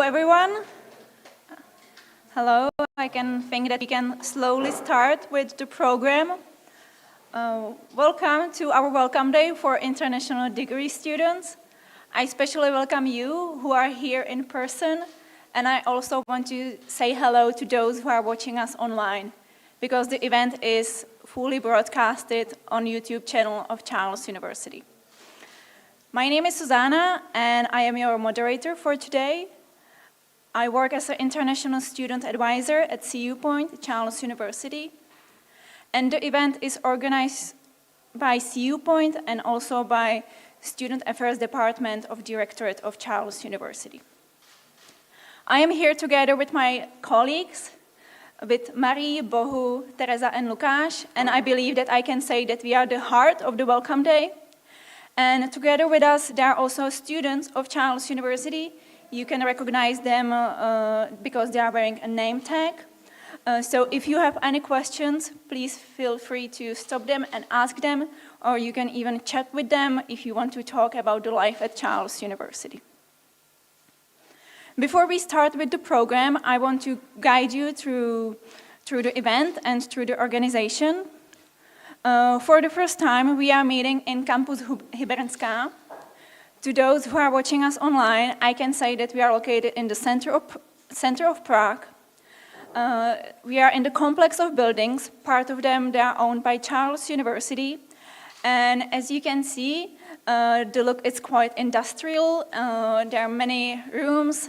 everyone. Hello, I can think that we can slowly start with the program. Welcome to our welcome day for international degree students. I especially welcome you who are here in person, and I also want to say hello to those who are watching us online, because the event is fully broadcasted on YouTube channel of Charles University. My name is Susanna, and I am your moderator for today. I work as an international student advisor at CU Point, Charles University. And the event is organized by CU Point and also by Student Affairs Department of Directorate of Charles University. I am here together with my colleagues, with Marie, Bohu, Teresa, and Lukáš, and I believe that I can say that we are the heart of the Welcome Day. And together with us, there are also students of Charles University. You can recognize them because they are wearing a name tag. So if you have any questions, please feel free to stop them and ask them, or you can even chat with them if you want to talk about the life at Charles University. Before we start with the program, I want to guide you through the event and through the organization. For the first time, we are meeting in Campus Hybernská. To those who are watching us online, I can say that we are located in the center of Prague. We are in the complex of buildings. Part of them, they are owned by Charles University. And as you can see, the look is quite industrial. There are many rooms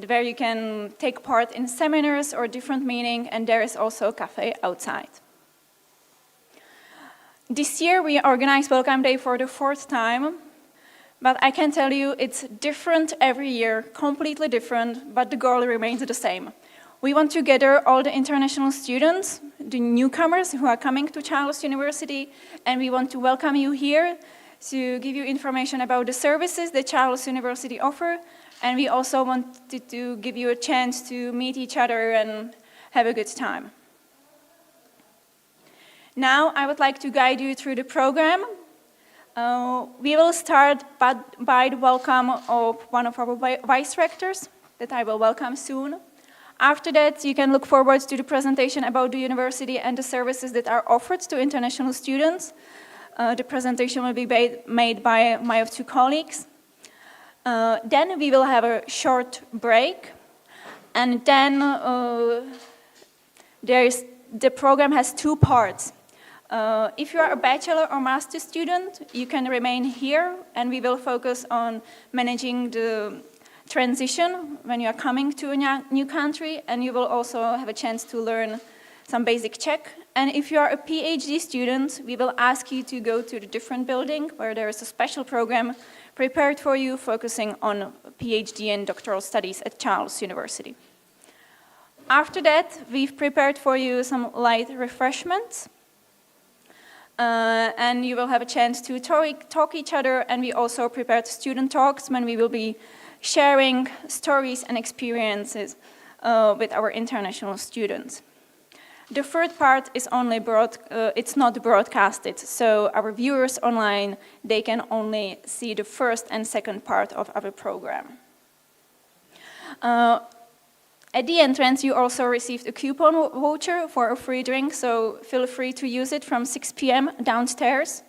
where you can take part in seminars or different meetings, and there is also a cafe outside. This year we organized Welcome Day for the 4th time, but I can tell you it's different every year, completely different, but the goal remains the same. We want to gather all the international students, the newcomers who are coming to Charles University, and we want to welcome you here to give you information about the services that Charles University offers, and we also wanted to give you a chance to meet each other and have a good time. Now I would like to guide you through the program. We will start by the welcome of one of our vice rectors that I will welcome soon. After that, you can look forward to the presentation about the university and the services that are offered to international students. The presentation will be made by my 2 colleagues. Then we will have a short break, and then the program has 2 parts. If you are a bachelor or master student, you can remain here, and we will focus on managing the transition when you are coming to a new country, and you will also have a chance to learn some basic Czech. And if you are a PhD student, we will ask you to go to the different building where there is a special program prepared for you focusing on PhD and doctoral studies at Charles University. After that, we've prepared for you some light refreshments. And you will have a chance to talk each other, and we also prepared student talks when we will be sharing stories and experiences with our international students. The 3rd part is only it's not broadcasted, so our viewers online, they can only see the 1st and 2nd part of our program. At the entrance, you also received a coupon voucher for a free drink, so feel free to use it from 6 p.m. downstairs.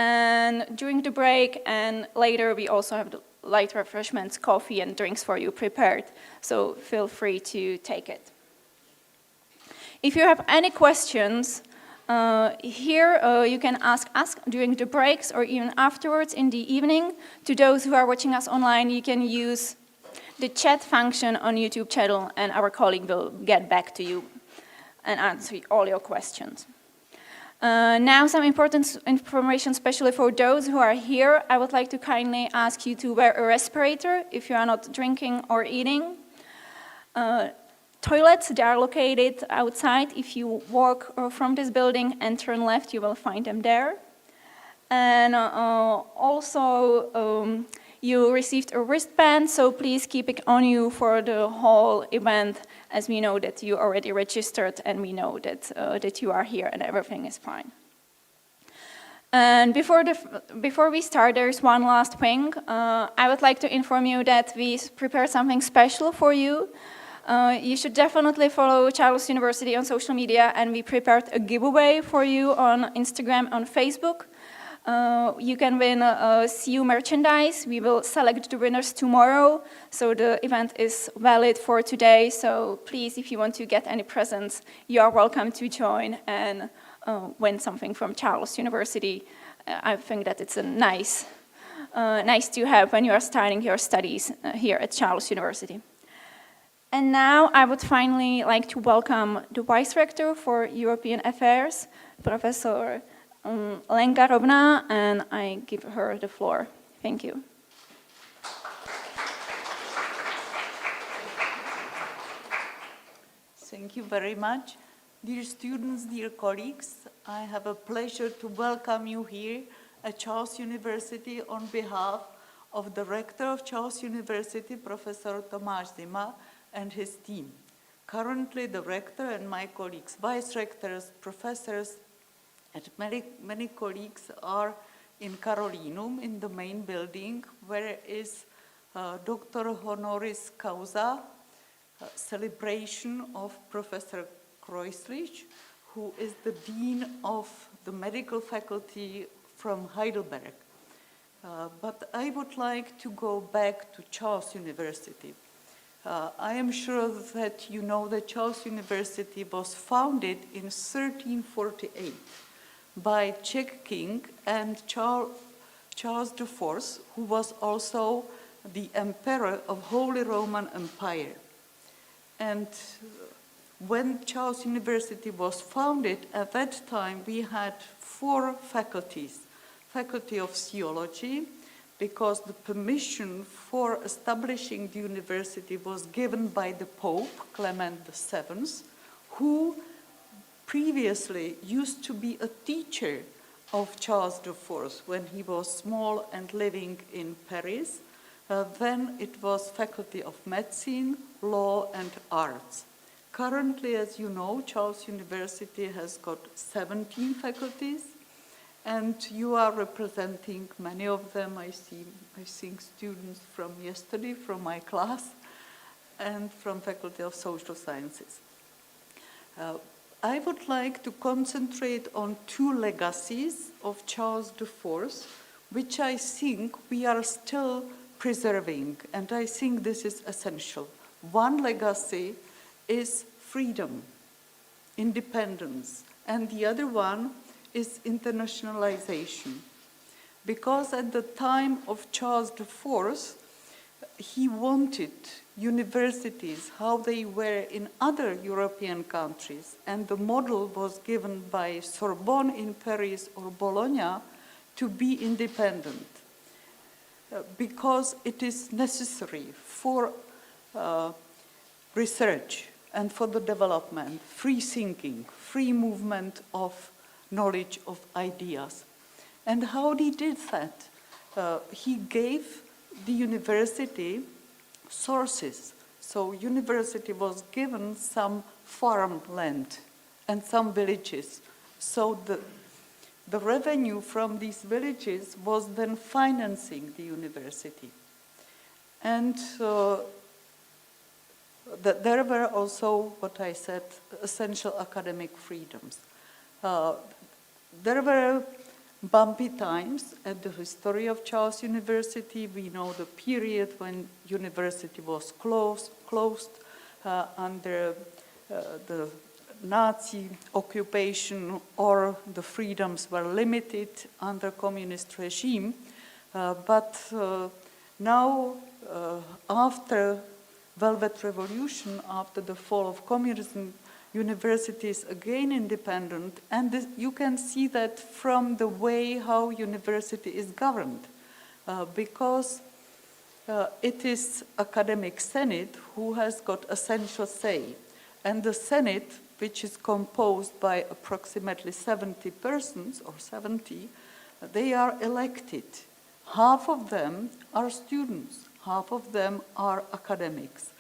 And during the break and later, we also have the light refreshments, coffee and drinks for you prepared, so feel free to take it. If you have any questions, here you can ask us during the breaks or even afterwards in the evening. To those who are watching us online, you can use the chat function on YouTube channel, and our colleague will get back to you and answer all your questions. Now some important information, especially for those who are here. I would like to kindly ask you to wear a respirator if you are not drinking or eating. Toilets, they are located outside. If you walk from this building and turn left, you will find them there. And also, you received a wristband, so please keep it on you for the whole event, as we know that you already registered and we know that, that you are here and everything is fine. And before we start, there's one last thing. I would like to inform you that we prepared something special for you. You should definitely follow Charles University on social media, and we prepared a giveaway for you on Instagram, on Facebook. You can win CU merchandise. We will select the winners tomorrow, so the event is valid for today. So please, if you want to get any presents, you are welcome to join and win something from Charles University. I think that it's a nice to have when you are starting your studies here at Charles University. And now I would finally like to welcome the Vice Rector for European Affairs, Professor Lenka Rovná, and I give her the floor. Thank you. Thank you very much. Dear students, dear colleagues, I have a pleasure to welcome you here at Charles University on behalf of the Rector of Charles University, Professor Tomáš Zima, and his team. Currently, the Rector and my colleagues, Vice Rectors, Professors, and many colleagues are in Carolinum, in the main building, where is Dr. Honoris Causa celebration of Professor Kreuzlich, who is the Dean of the Medical Faculty from Heidelberg. But I would like to go back to Charles University. I am sure that you know that Charles University was founded in 1348 by Czech king and Charles IV, who was also the emperor of Holy Roman Empire. And when Charles University was founded, at that time we had 4 faculties. Faculty of Theology, because the permission for establishing the university was given by the Pope, Clement VII, who previously used to be a teacher of Charles IV when he was small and living in Paris. Then it was Faculty of Medicine, Law and Arts. Currently, as you know, Charles University has got 17 faculties, and you are representing many of them. I think students from yesterday, from my class, and from Faculty of Social Sciences. I would like to concentrate on 2 legacies of Charles IV, which I think we are still preserving, and I think this is essential. One legacy is freedom, independence, and the other one is internationalization. Because at the time of Charles IV, he wanted universities how they were in other European countries, and the model was given by Sorbonne in Paris or Bologna to be independent, because it is necessary for research and for the development, free thinking, free movement of knowledge, of ideas. And how he did that? He gave the university sources. So university was given some farmland and some villages. So the revenue from these villages was then financing the university. And there were also, what I said, essential academic freedoms. There were bumpy times at the history of Charles University. We know the period when university was closed under the Nazi occupation, or the freedoms were limited under communist regime. But now, after Velvet Revolution, after the fall of communism, university is again independent, and you can see that from the way how university is governed, because it is academic senate who has got essential say, and the senate, which is composed by approximately 70 persons, or 70, they are elected. Half of them are students, half of them are academics,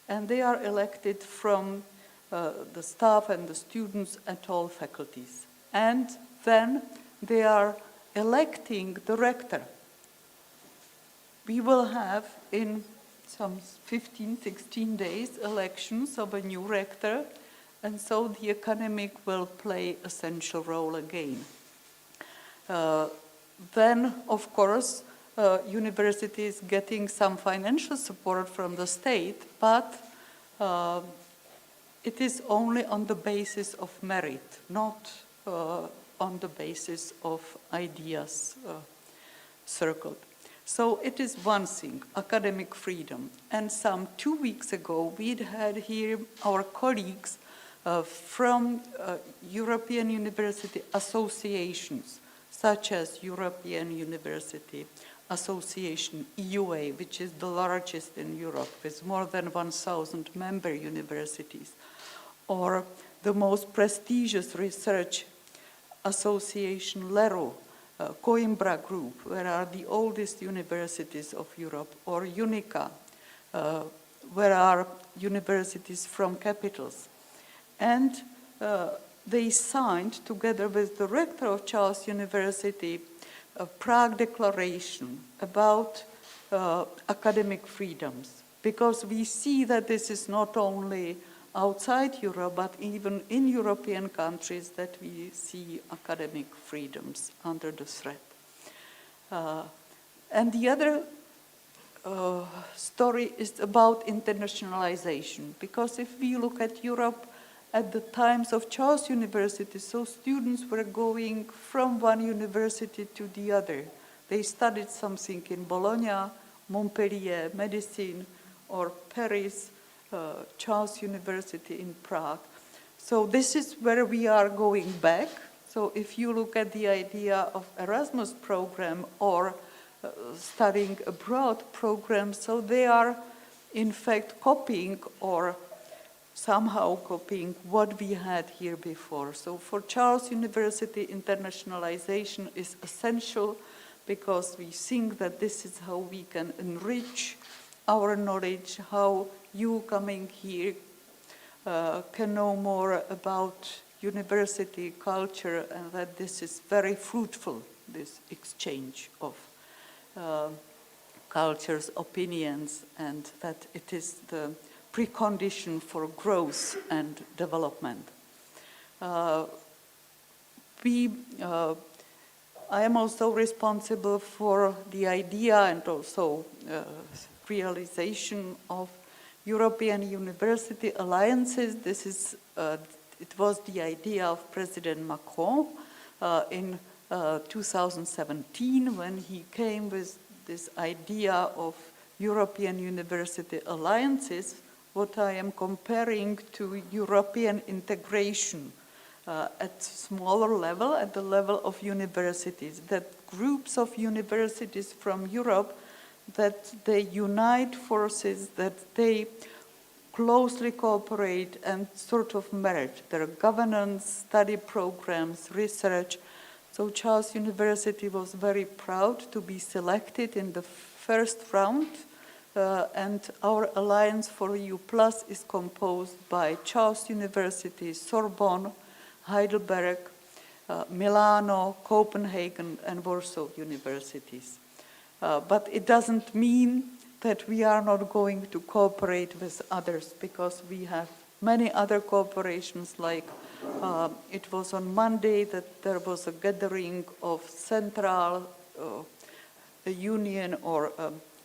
and they are elected from the staff and the students at all faculties. And then they are electing the rector. We will have in some 15, 16 days elections of a new rector, and so the academic will play a central role again. Then, of course, university is getting some financial support from the state, but it is only on the basis of merit, not on the basis of ideas circled. So it is one thing, academic freedom. And some 2 weeks ago, we'd had here our colleagues from European university associations, such as European University Association, EUA, which is the largest in Europe, with more than 1,000 member universities, or the most prestigious research association, LERU, Coimbra Group, where are the oldest universities of Europe, or UNICA, where are universities from capitals. And they signed, together with the rector of Charles University, a Prague Declaration about academic freedoms, because we see that this is not only outside Europe, but even in European countries, that we see academic freedoms under the threat. And the other story is about internationalization, because if we look at Europe at the times of Charles University, so students were going from one university to the other. They studied something in Bologna, Montpellier, medicine, or Paris, Charles University in Prague. So this is where we are going back. So if you look at the idea of Erasmus program or studying abroad programs, so they are in fact copying or somehow copying what we had here before. So for Charles University, internationalization is essential because we think that this is how we can enrich our knowledge, how you coming here can know more about university culture, and that this is very fruitful, this exchange of cultures, opinions, and that it is the precondition for growth and development. I am also responsible for the idea and also realization of European University Alliances. This is, it was the idea of President Macron in 2017 when he came with this idea of European University Alliances, what I am comparing to European integration at smaller level, at the level of universities, that groups of universities from Europe, that they unite forces, that they closely cooperate and sort of merge their governance, study programs, research. So Charles University was very proud to be selected in the first round, and our Alliance for EU Plus is composed by Charles University, Sorbonne, Heidelberg, Milano, Copenhagen, and Warsaw universities. But it doesn't mean that we are not going to cooperate with others, because we have many other cooperations, like it was on Monday that there was a gathering of Central Union or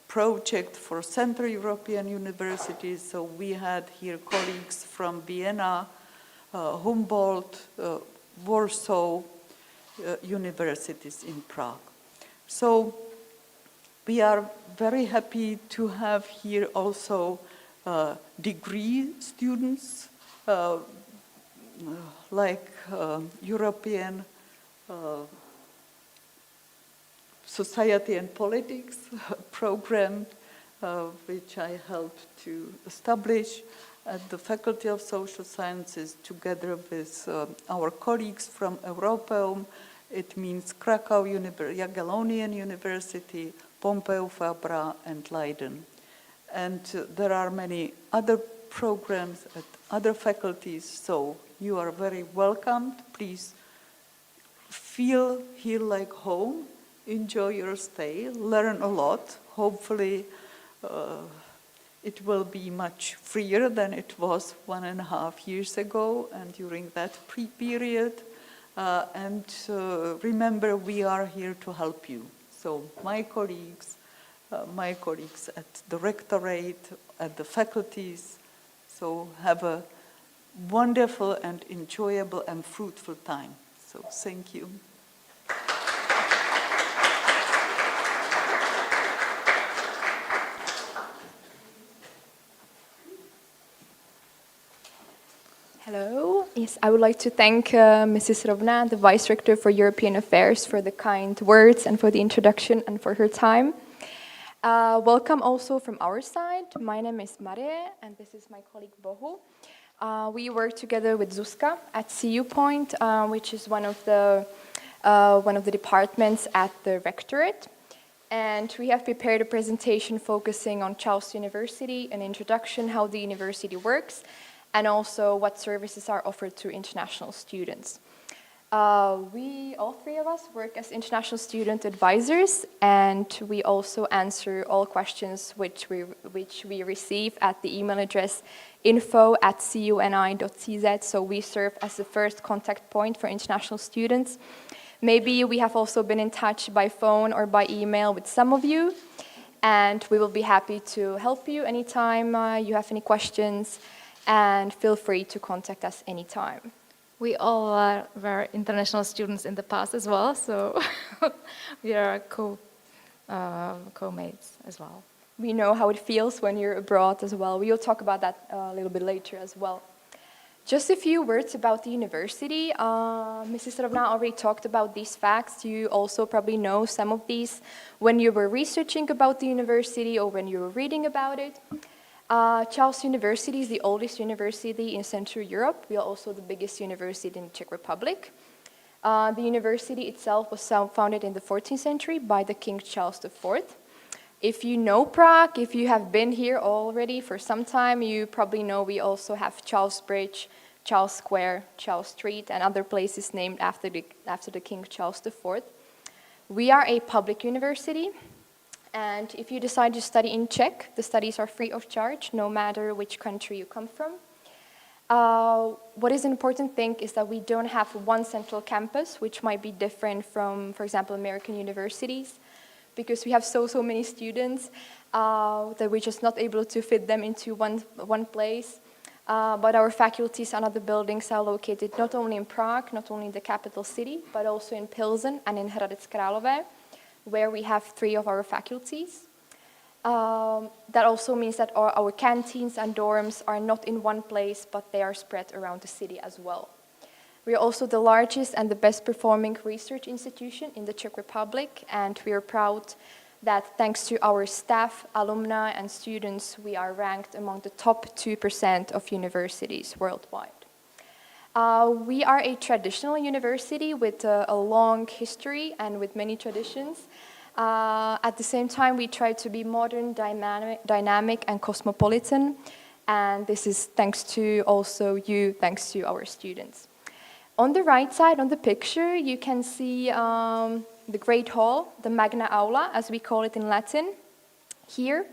project for Central European universities. So we had here colleagues from Vienna, Humboldt, Warsaw universities in Prague. So we are very happy to have here also degree students, like European Society and Politics program, which I helped to establish at the Faculty of Social Sciences together with our colleagues from Europeum. It means Krakow, Jagiellonian University, Pompeu Fabra, and Leiden. And there are many other programs at other faculties, so you are very welcomed. Please feel here like home, enjoy your stay, learn a lot. Hopefully it will be much freer than it was 1.5 years ago and during that pre-period. And remember, we are here to help you. So my colleagues at the rectorate, at the faculties, so have a wonderful and enjoyable and fruitful time. So thank you. Hello. Yes, I would like to thank Mrs. Rovna, the Vice Rector for European Affairs, for the kind words and for the introduction and for her time. Welcome also from our side. My name is Marie, and this is my colleague Bohu. We work together with Zuzka at CU Point, which is one of the departments at the Rectorate. And we have prepared a presentation focusing on Charles University, an introduction, how the university works, and also what services are offered to international students. We, all three of us, work as international student advisors, and we also answer all questions which we receive at the email address info@cuni.cz, so we serve as the first contact point for international students. Maybe we have also been in touch by phone or by email with some of you, and we will be happy to help you anytime you have any questions, and feel free to contact us anytime. We all were international students in the past as well, so we are co-mates as well. We know how it feels when you're abroad as well. We will talk about that a little bit later as well. Just a few words about the university. Mrs. Rovna already talked about these facts. You also probably know some of these when you were researching about the university or when you were reading about it. Charles University is the oldest university in Central Europe. We are also the biggest university in the Czech Republic. The university itself was founded in the 14th century by the King Charles IV. If you know Prague, if you have been here already for some time, you probably know we also have Charles Bridge, Charles Square, Charles Street, and other places named after the King Charles IV. We are a public university. And if you decide to study in Czech, the studies are free of charge, no matter which country you come from. What is an important thing is that we don't have one central campus, which might be different from, for example, American universities, because we have so many students that we're just not able to fit them into one place. But our faculties and other buildings are located not only in Prague, not only in the capital city, but also in Pilsen and in Hradec Králové, where we have 3 of our faculties. That also means that our canteens and dorms are not in one place, but they are spread around the city as well. We are also the largest and the best performing research institution in the Czech Republic, and we are proud that thanks to our staff, alumni, and students, we are ranked among the top 2% of universities worldwide. We are a traditional university with a long history and with many traditions. At the same time, we try to be modern, dynamic, and cosmopolitan. And this is thanks to also you, thanks to our students. On the right side, on the picture, you can see the Great Hall, the Magna Aula, as we call it in Latin. Here,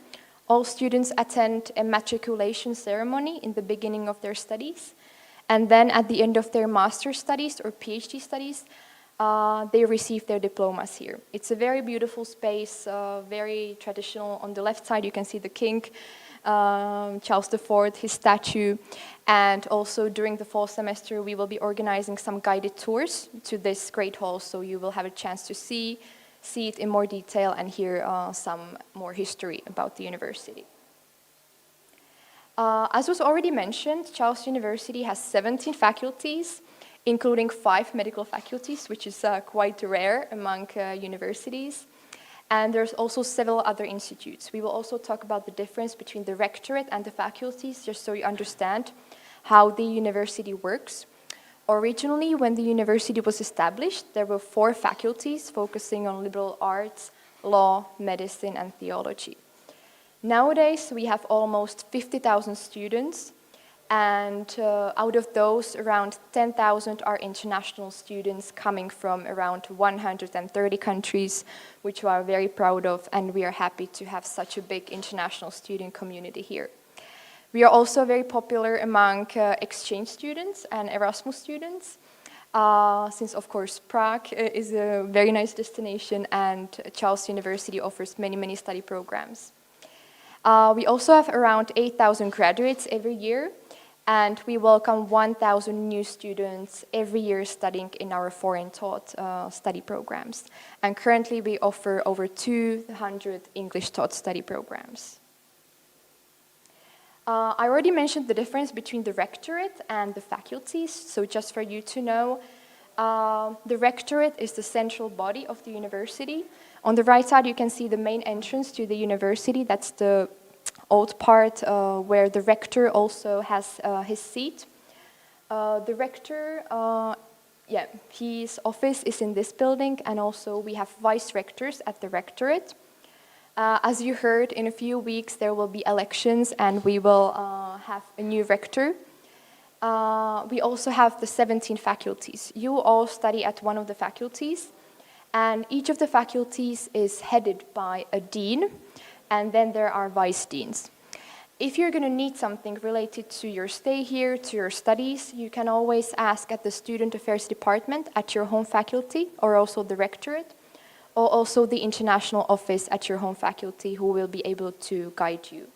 all students attend a matriculation ceremony in the beginning of their studies. And then at the end of their master's studies or PhD studies, they receive their diplomas here. It's a very beautiful space, very traditional. On the left side, you can see the king, Charles IV, his statue. And also during the fall semester, we will be organizing some guided tours to this great hall, so you will have a chance to see it in more detail and hear some more history about the university. As was already mentioned, Charles University has 17 faculties, including 5 medical faculties, which is quite rare among universities. And there's also several other institutes. We will also talk about the difference between the rectorate and the faculties, just so you understand how the university works. Originally, when the university was established, there were 4 faculties focusing on liberal arts, law, medicine, and theology. Nowadays, we have almost 50,000 students, And out of those, around 10,000 are international students coming from around 130 countries, which we are very proud of, and we are happy to have such a big international student community here. We are also very popular among exchange students and Erasmus students, since of course Prague is a very nice destination and Charles University offers many, many study programs. We also have around 8,000 graduates every year, and we welcome 1,000 new students every year studying in our foreign taught study programs. And currently we offer over 200 English taught study programs. I already mentioned the difference between the rectorate and the faculties, so just for you to know, the rectorate is the central body of the university. On the right side you can see the main entrance to the university. That's the old part where the rector also has his seat. The rector, his office is in this building, and also we have vice rectors at the rectorate. As you heard, in a few weeks there will be elections and we will have a new rector. We also have the 17 faculties. You all study at one of the faculties, and each of the faculties is headed by a dean, and then there are vice deans. If you're going to need something related to your stay here, to your studies, you can always ask at the Student Affairs Department at your home faculty, or also the rectorate, or also the international office at your home faculty, who will be able to guide you.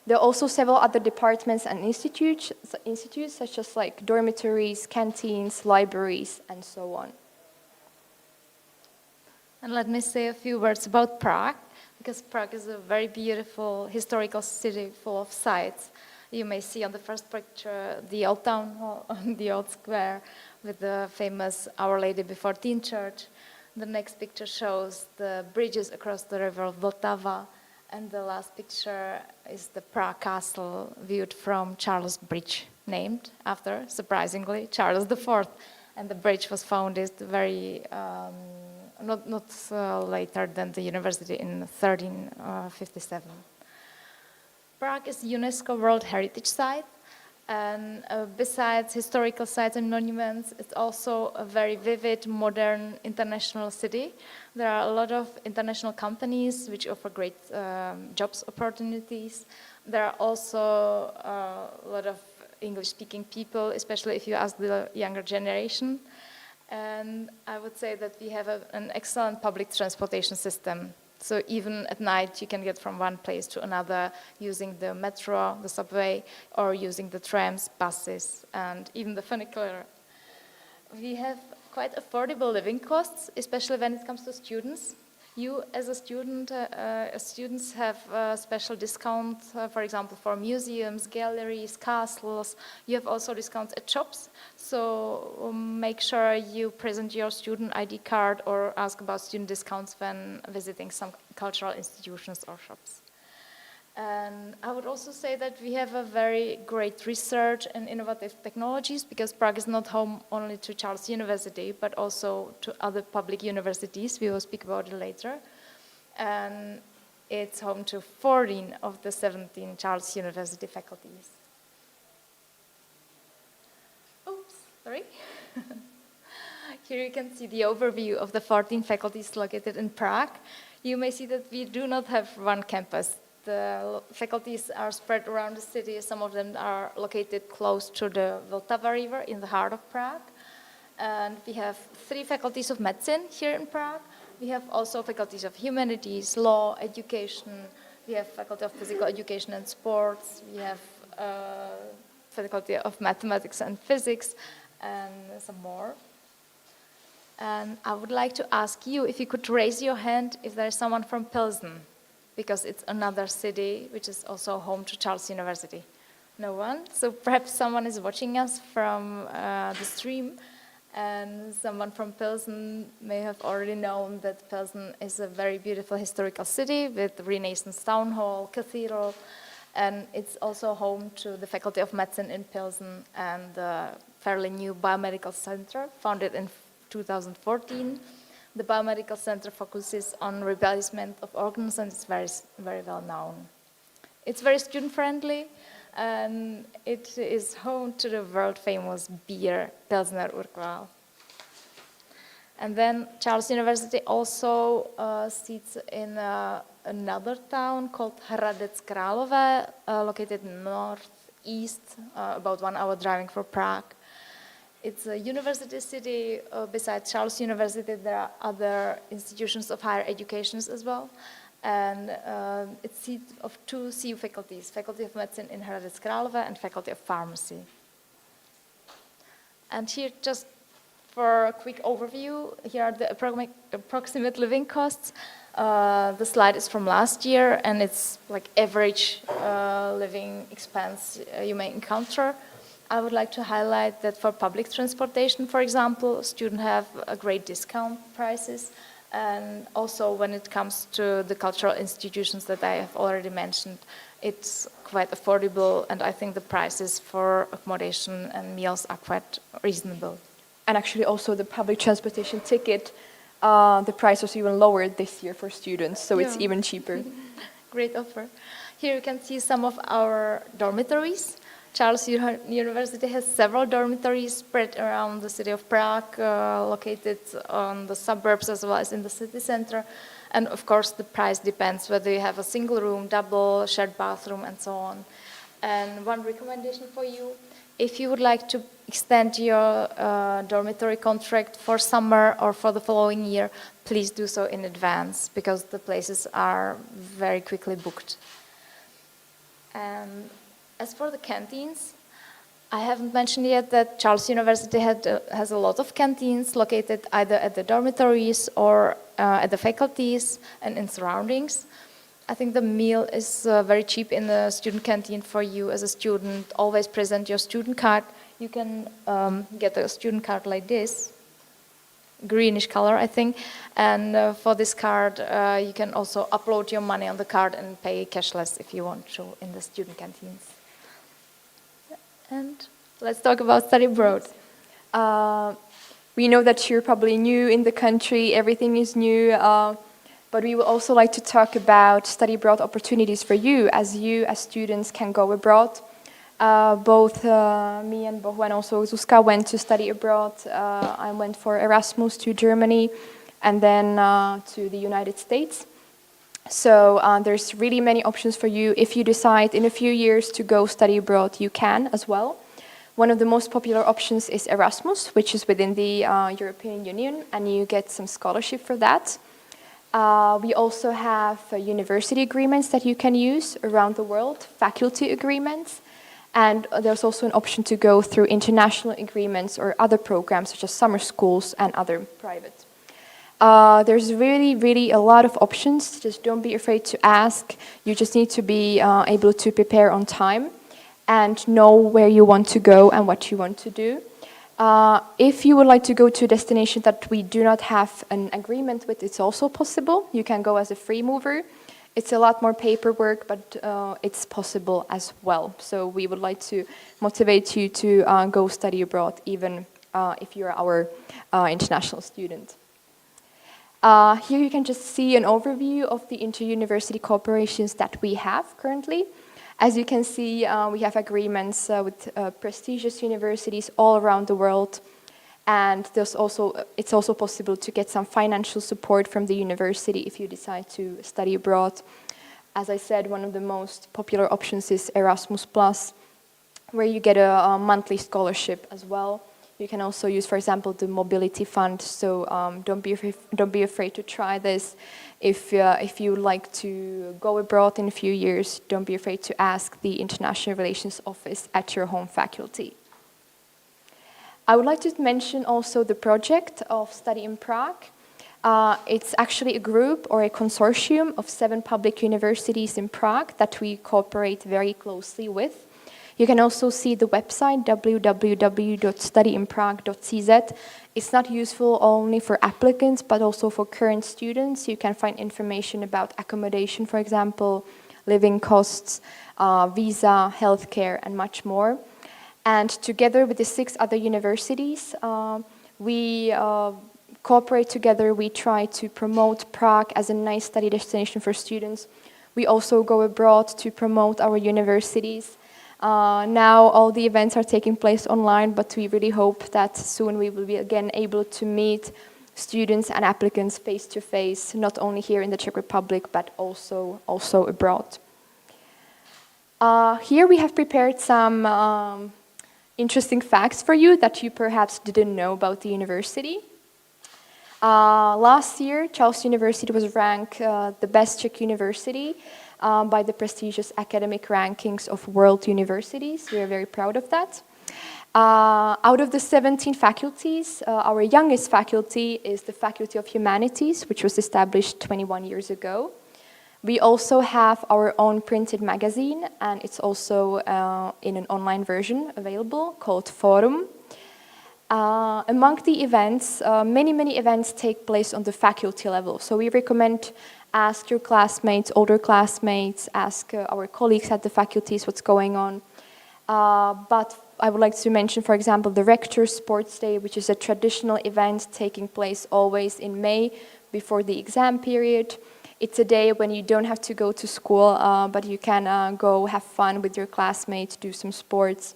There are also several other departments and institutes such as like dormitories, canteens, libraries, and so on. And let me say a few words about Prague, because Prague is a very beautiful historical city full of sites. You may see on the first picture the old town hall, the old square with the famous Our Lady Before Teen Church. The next picture shows the bridges across the river Vltava, and the last picture is the Prague Castle viewed from Charles Bridge, named after, surprisingly, Charles IV. And the bridge was founded very not later than the university in 1357. Prague is UNESCO World Heritage Site, and besides historical sites and monuments, it's also a very vivid, modern, international city. There are a lot of international companies which offer great jobs opportunities. There are also a lot of English-speaking people, especially if you ask the younger generation. And I would say that we have an excellent public transportation system. So even at night, you can get from one place to another using the metro, the subway, or using the trams, buses, and even the funicular. We have quite affordable living costs, especially when it comes to students. You, as a student, students have special discounts, for example, for museums, galleries, castles. You have also discounts at shops. So make sure you present your student ID card or ask about student discounts when visiting some cultural institutions or shops. And I would also say that we have a very great research and innovative technologies, because Prague is not home only to Charles University, but also to other public universities. We will speak about it later. And it's home to 14 of the 17 Charles University faculties. Oops, sorry. Here you can see the overview of the 14 faculties located in Prague. You may see that we do not have one campus. The faculties are spread around the city. Some of them are located close to the Vltava River in the heart of Prague. And we have 3 faculties of medicine here in Prague. We have also faculties of humanities, law, education. We have faculty of physical education and sports. We have faculty of mathematics and physics, and some more. And I would like to ask you if you could raise your hand if there is someone from Pilsen, because it's another city which is also home to Charles University. No one? So perhaps someone is watching us from the stream, and someone from Pilsen may have already known that Pilsen is a very beautiful historical city with Renaissance town hall, cathedral, and it's also home to the Faculty of Medicine in Pilsen and the fairly new biomedical center founded in 2014. The biomedical center focuses on replacement of organs, and it's very, very well known. It's very student-friendly. and it is home to the world-famous beer Pilsner Urquell. And then Charles University also sits in another town called Hradec Králové, located northeast, about 1 hour driving from Prague. It's a university city. Besides Charles University, there are other institutions of higher education as well. And it's seat of 2 CU faculties, Faculty of Medicine in Hradec Králové and Faculty of Pharmacy. And here, just for a quick overview, here are the approximate living costs. The slide is from last year, and it's like average living expense you may encounter. I would like to highlight that for public transportation, for example, students have a great discount prices. And also when it comes to the cultural institutions that I have already mentioned, it's quite affordable, and I think the prices for accommodation and meals are quite reasonable. And actually also the public transportation ticket, the price was even lower this year for students, so it's even cheaper. Great offer. Here you can see some of our dormitories. Charles University has several dormitories spread around the city of Prague, located on the suburbs as well as in the city center. And of course the price depends whether you have a single room, double, shared bathroom, and so on. And one recommendation for you, if you would like to extend your dormitory contract for summer or for the following year, please do so in advance, because the places are very quickly booked. And as for the canteens, I haven't mentioned yet that Charles University has a lot of canteens located either at the dormitories or at the faculties and in surroundings. I think the meal is very cheap in the student canteen for you as a student. Always present your student card. You can get a student card like this, greenish color, I think. And for this card, you can also upload your money on the card and pay cashless if you want to in the student canteens. And let's talk about study abroad. We know that you're probably new in the country, everything is new, but we would also like to talk about study abroad opportunities for you as students can go abroad. Both me and Bohu and also Zuzka went to study abroad. I went for Erasmus to Germany and then to the United States. So there's really many options for you. If you decide in a few years to go study abroad, you can as well. One of the most popular options is Erasmus, which is within the European Union, and you get some scholarship for that. We also have university agreements that you can use around the world, faculty agreements, and there's also an option to go through international agreements or other programs such as summer schools and other private. There's really a lot of options. Just don't be afraid to ask. You just need to be able to prepare on time and know where you want to go and what you want to do. If you would like to go to a destination that we do not have an agreement with, it's also possible. You can go as a free mover. It's a lot more paperwork, but it's possible as well. So we would like to motivate you to go study abroad, even if you're our international student. Here you can just see an overview of the inter-university cooperations that we have currently. As you can see, we have agreements with prestigious universities all around the world, and it's also possible to get some financial support from the university if you decide to study abroad. As I said, one of the most popular options is Erasmus+, where you get a monthly scholarship as well. You can also use, for example, the mobility fund. So don't be afraid to try this. If you would like to go abroad in a few years, don't be afraid to ask the International Relations Office at your home faculty. I would like to mention also the project of Study in Prague. It's actually a group or a consortium of 7 public universities in Prague that we cooperate very closely with. You can also see the website www.studyinprague.cz. It's not useful only for applicants, but also for current students. You can find information about accommodation, for example, living costs, visa, healthcare, and much more. And together with the 6 other universities, we cooperate together. We try to promote Prague as a nice study destination for students. We also go abroad to promote our universities. Now all the events are taking place online, but we really hope that soon we will be again able to meet students and applicants face to face, not only here in the Czech Republic, but also abroad. Here we have prepared some interesting facts for you that you perhaps didn't know about the university. Last year, Charles University was ranked the best Czech university by the prestigious academic rankings of world universities. We are very proud of that. Out of the 17 faculties, our youngest faculty is the Faculty of Humanities, which was established 21 years ago. We also have our own printed magazine, and it's also in an online version available called Forum. Among the events, many events take place on the faculty level. So we recommend ask your classmates, older classmates, ask our colleagues at the faculties what's going on. But I would like to mention, for example, the Rector's Sports Day, which is a traditional event taking place always in May before the exam period. It's a day when you don't have to go to school, but you can go have fun with your classmates, do some sports.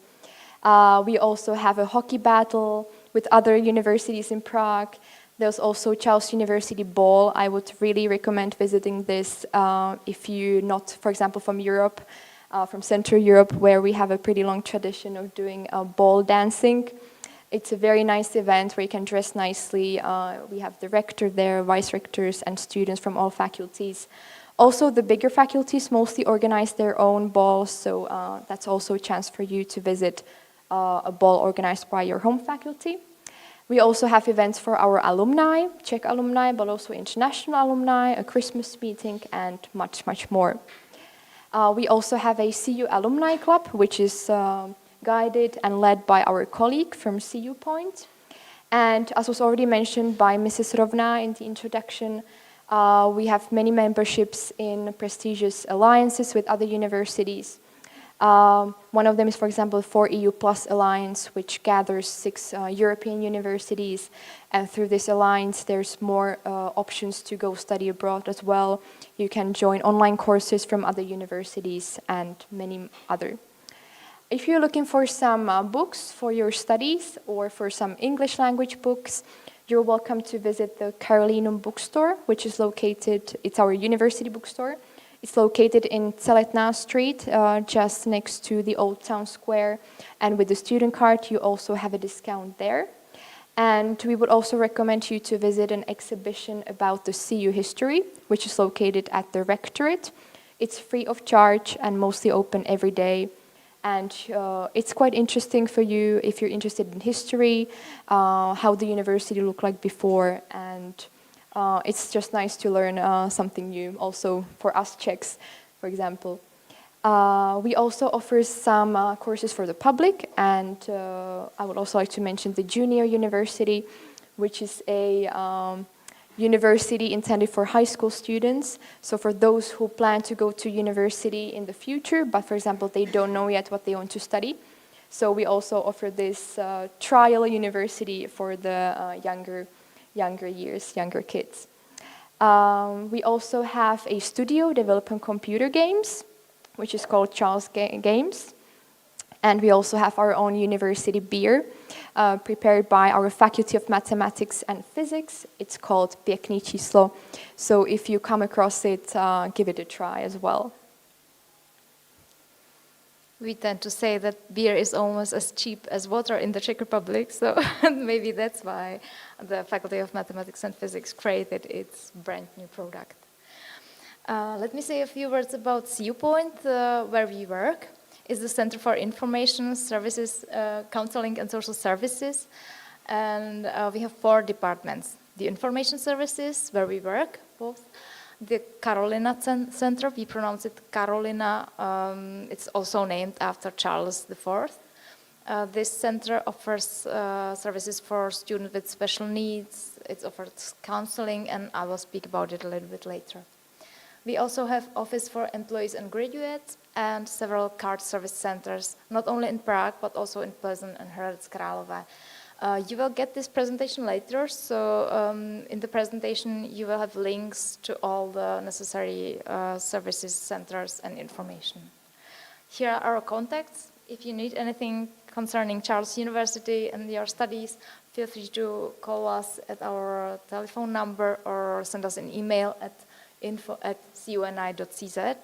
We also have a hockey battle with other universities in Prague. There's also Charles University Ball. I would really recommend visiting this if you're not, for example, from Europe, from Central Europe, where we have a pretty long tradition of doing ball dancing. It's a very nice event where you can dress nicely. We have the rector there, vice rectors, and students from all faculties. Also, the bigger faculties mostly organize their own balls, so that's also a chance for you to visit a ball organized by your home faculty. We also have events for our alumni, Czech alumni, but also international alumni, a Christmas meeting, and much, much more. We also have a CU alumni club, which is guided and led by our colleague from CU Point. And as was already mentioned by Mrs. Rovna in the introduction, we have many memberships in prestigious alliances with other universities. One of them is, for example, 4EU Plus Alliance, which gathers 6 European universities. And through this alliance, there's more options to go study abroad as well. You can join online courses from other universities and many other. If you're looking for some books for your studies or for some English language books, you're welcome to visit the Carolinum bookstore, which is located, it's our university bookstore. It's located in Celetná Street, just next to the Old Town Square. And with the student card, you also have a discount there. And we would also recommend you to visit an exhibition about the CU history, which is located at the Rectorate. It's free of charge and mostly open every day. And it's quite interesting for you if you're interested in history, how the university looked like before, and it's just nice to learn something new, also for us Czechs, for example. We also offer some courses for the public, and I would also like to mention the Junior University, which is a university intended for high school students. So for those who plan to go to university in the future, but for example, they don't know yet what they want to study. So we also offer this trial university for the younger years, younger kids. We also have a studio developing computer games, which is called Charles Games. And we also have our own university beer, prepared by our Faculty of Mathematics and Physics. It's called Pěkný číslo. So if you come across it, give it a try as well. We tend to say that beer is almost as cheap as water in the Czech Republic, so maybe that's why the Faculty of Mathematics and Physics created its brand new product. Let me say a few words about CU Point, where we work. It's the Center for Information Services, Counseling and Social Services, and we have 4 departments. The Information Services, where we work, both. The Karolina Center, we pronounce it Karolina, it's also named after Charles IV. This center offers services for students with special needs, it offers counseling, and I will speak about it a little bit later. We also have office for employees and graduates and several card service centers, not only in Prague, but also in Plzeň and Hradec Králové. You will get this presentation later, so in the presentation you will have links to all the necessary services, centers and information. Here are our contacts. If you need anything concerning Charles University and your studies, feel free to call us at our telephone number or send us an email at info@cuni.cz.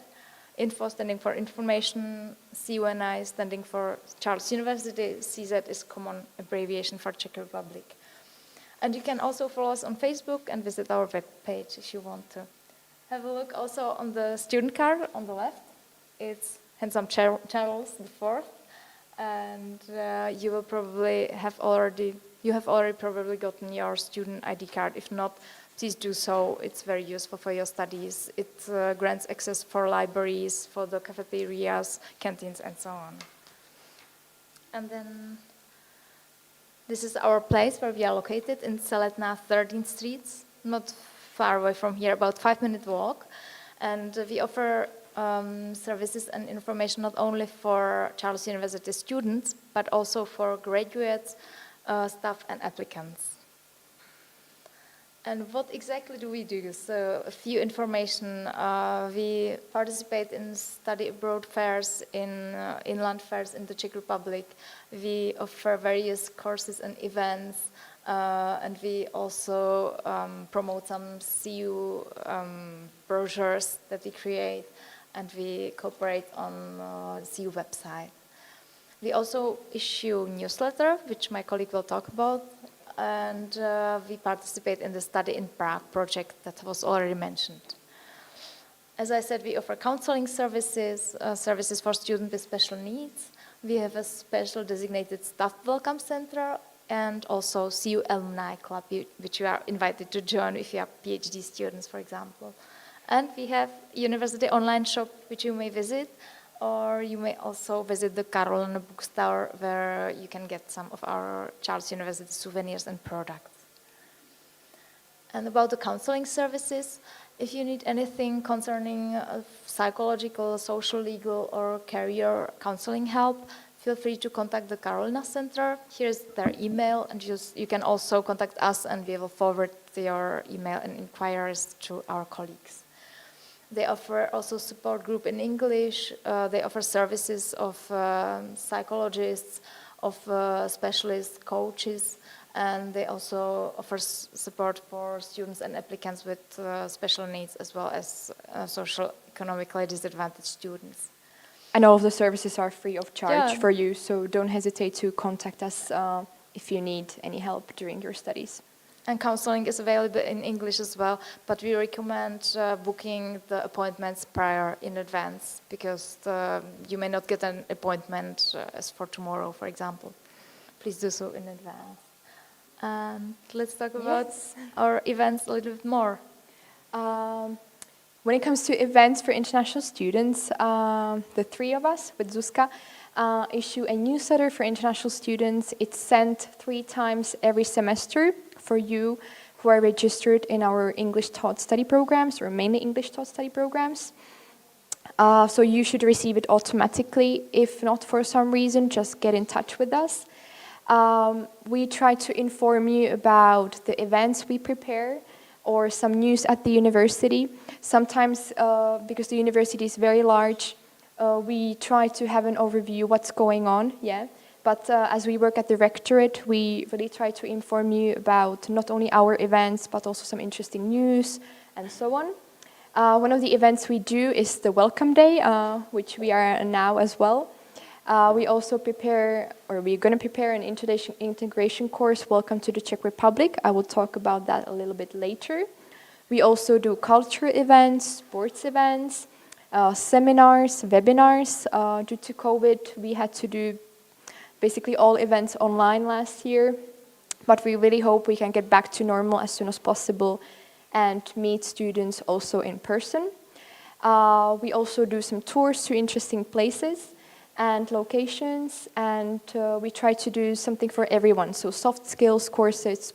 Info standing for information, CUNI standing for Charles University, CZ is common abbreviation for Czech Republic. And you can also follow us on Facebook and visit our webpage if you want to. Have a look also on the student card on the left. It's handsome Charles IV, and you have already probably gotten your student ID card. If not, please do so. It's very useful for your studies. It grants access for libraries, for the cafeterias, canteens, and so on. And then this is our place where we are located in Celetná 13th Street, not far away from here, about 5-minute walk. And we offer services and information not only for Charles University students, but also for graduates, staff, and applicants. And what exactly do we do? So a few information. We participate in study abroad fairs, in inland fairs in the Czech Republic. We offer various courses and events, and we also promote some CU brochures that we create, and we cooperate on CU website. We also issue newsletter, which my colleague will talk about. And we participate in the Study in Prague project that was already mentioned. As I said, we offer counseling services, services for students with special needs. We have a special designated staff welcome center and also CU Alumni Club, which you are invited to join if you are PhD students, for example. And we have university online shop, which you may visit, or you may also visit the Karlova bookstore, where you can get some of our Charles University souvenirs and products. And about the counseling services, if you need anything concerning psychological, social, legal, or career counseling help, feel free to contact the Karlova Center. Here's their email, and you can also contact us, and we will forward your email and inquiries to our colleagues. They offer also support group in English. They offer services of psychologists, of specialists, coaches, and they also offer support for students and applicants with special needs, as well as social economically disadvantaged students. And all of the services are free of charge for you, so don't hesitate to contact us if you need any help during your studies. And counseling is available in English as well, but we recommend booking the appointments prior in advance, because you may not get an appointment as for tomorrow, for example. Please do so in advance. And let's talk about our events a little bit more. When it comes to events for international students, the three of us with Zuzka issue a newsletter for international students. It's sent 3 times every semester for you who are registered in our English taught study programs, or mainly English taught study programs. So you should receive it automatically. If not for some reason, just get in touch with us. We try to inform you about the events we prepare or some news at the university. Sometimes, because the university is very large, we try to have an overview what's going on, But as we work at the rectorate, we really try to inform you about not only our events, but also some interesting news and so on. One of the events we do is the Welcome Day, which we are now as well. We also we're going to prepare an integration course, Welcome to the Czech Republic. I will talk about that a little bit later. We also do culture events, sports events, seminars, webinars. Due to COVID, we had to do basically all events online last year, but we really hope we can get back to normal as soon as possible and meet students also in person. We also do some tours to interesting places and locations, and we try to do something for everyone, so soft skills courses,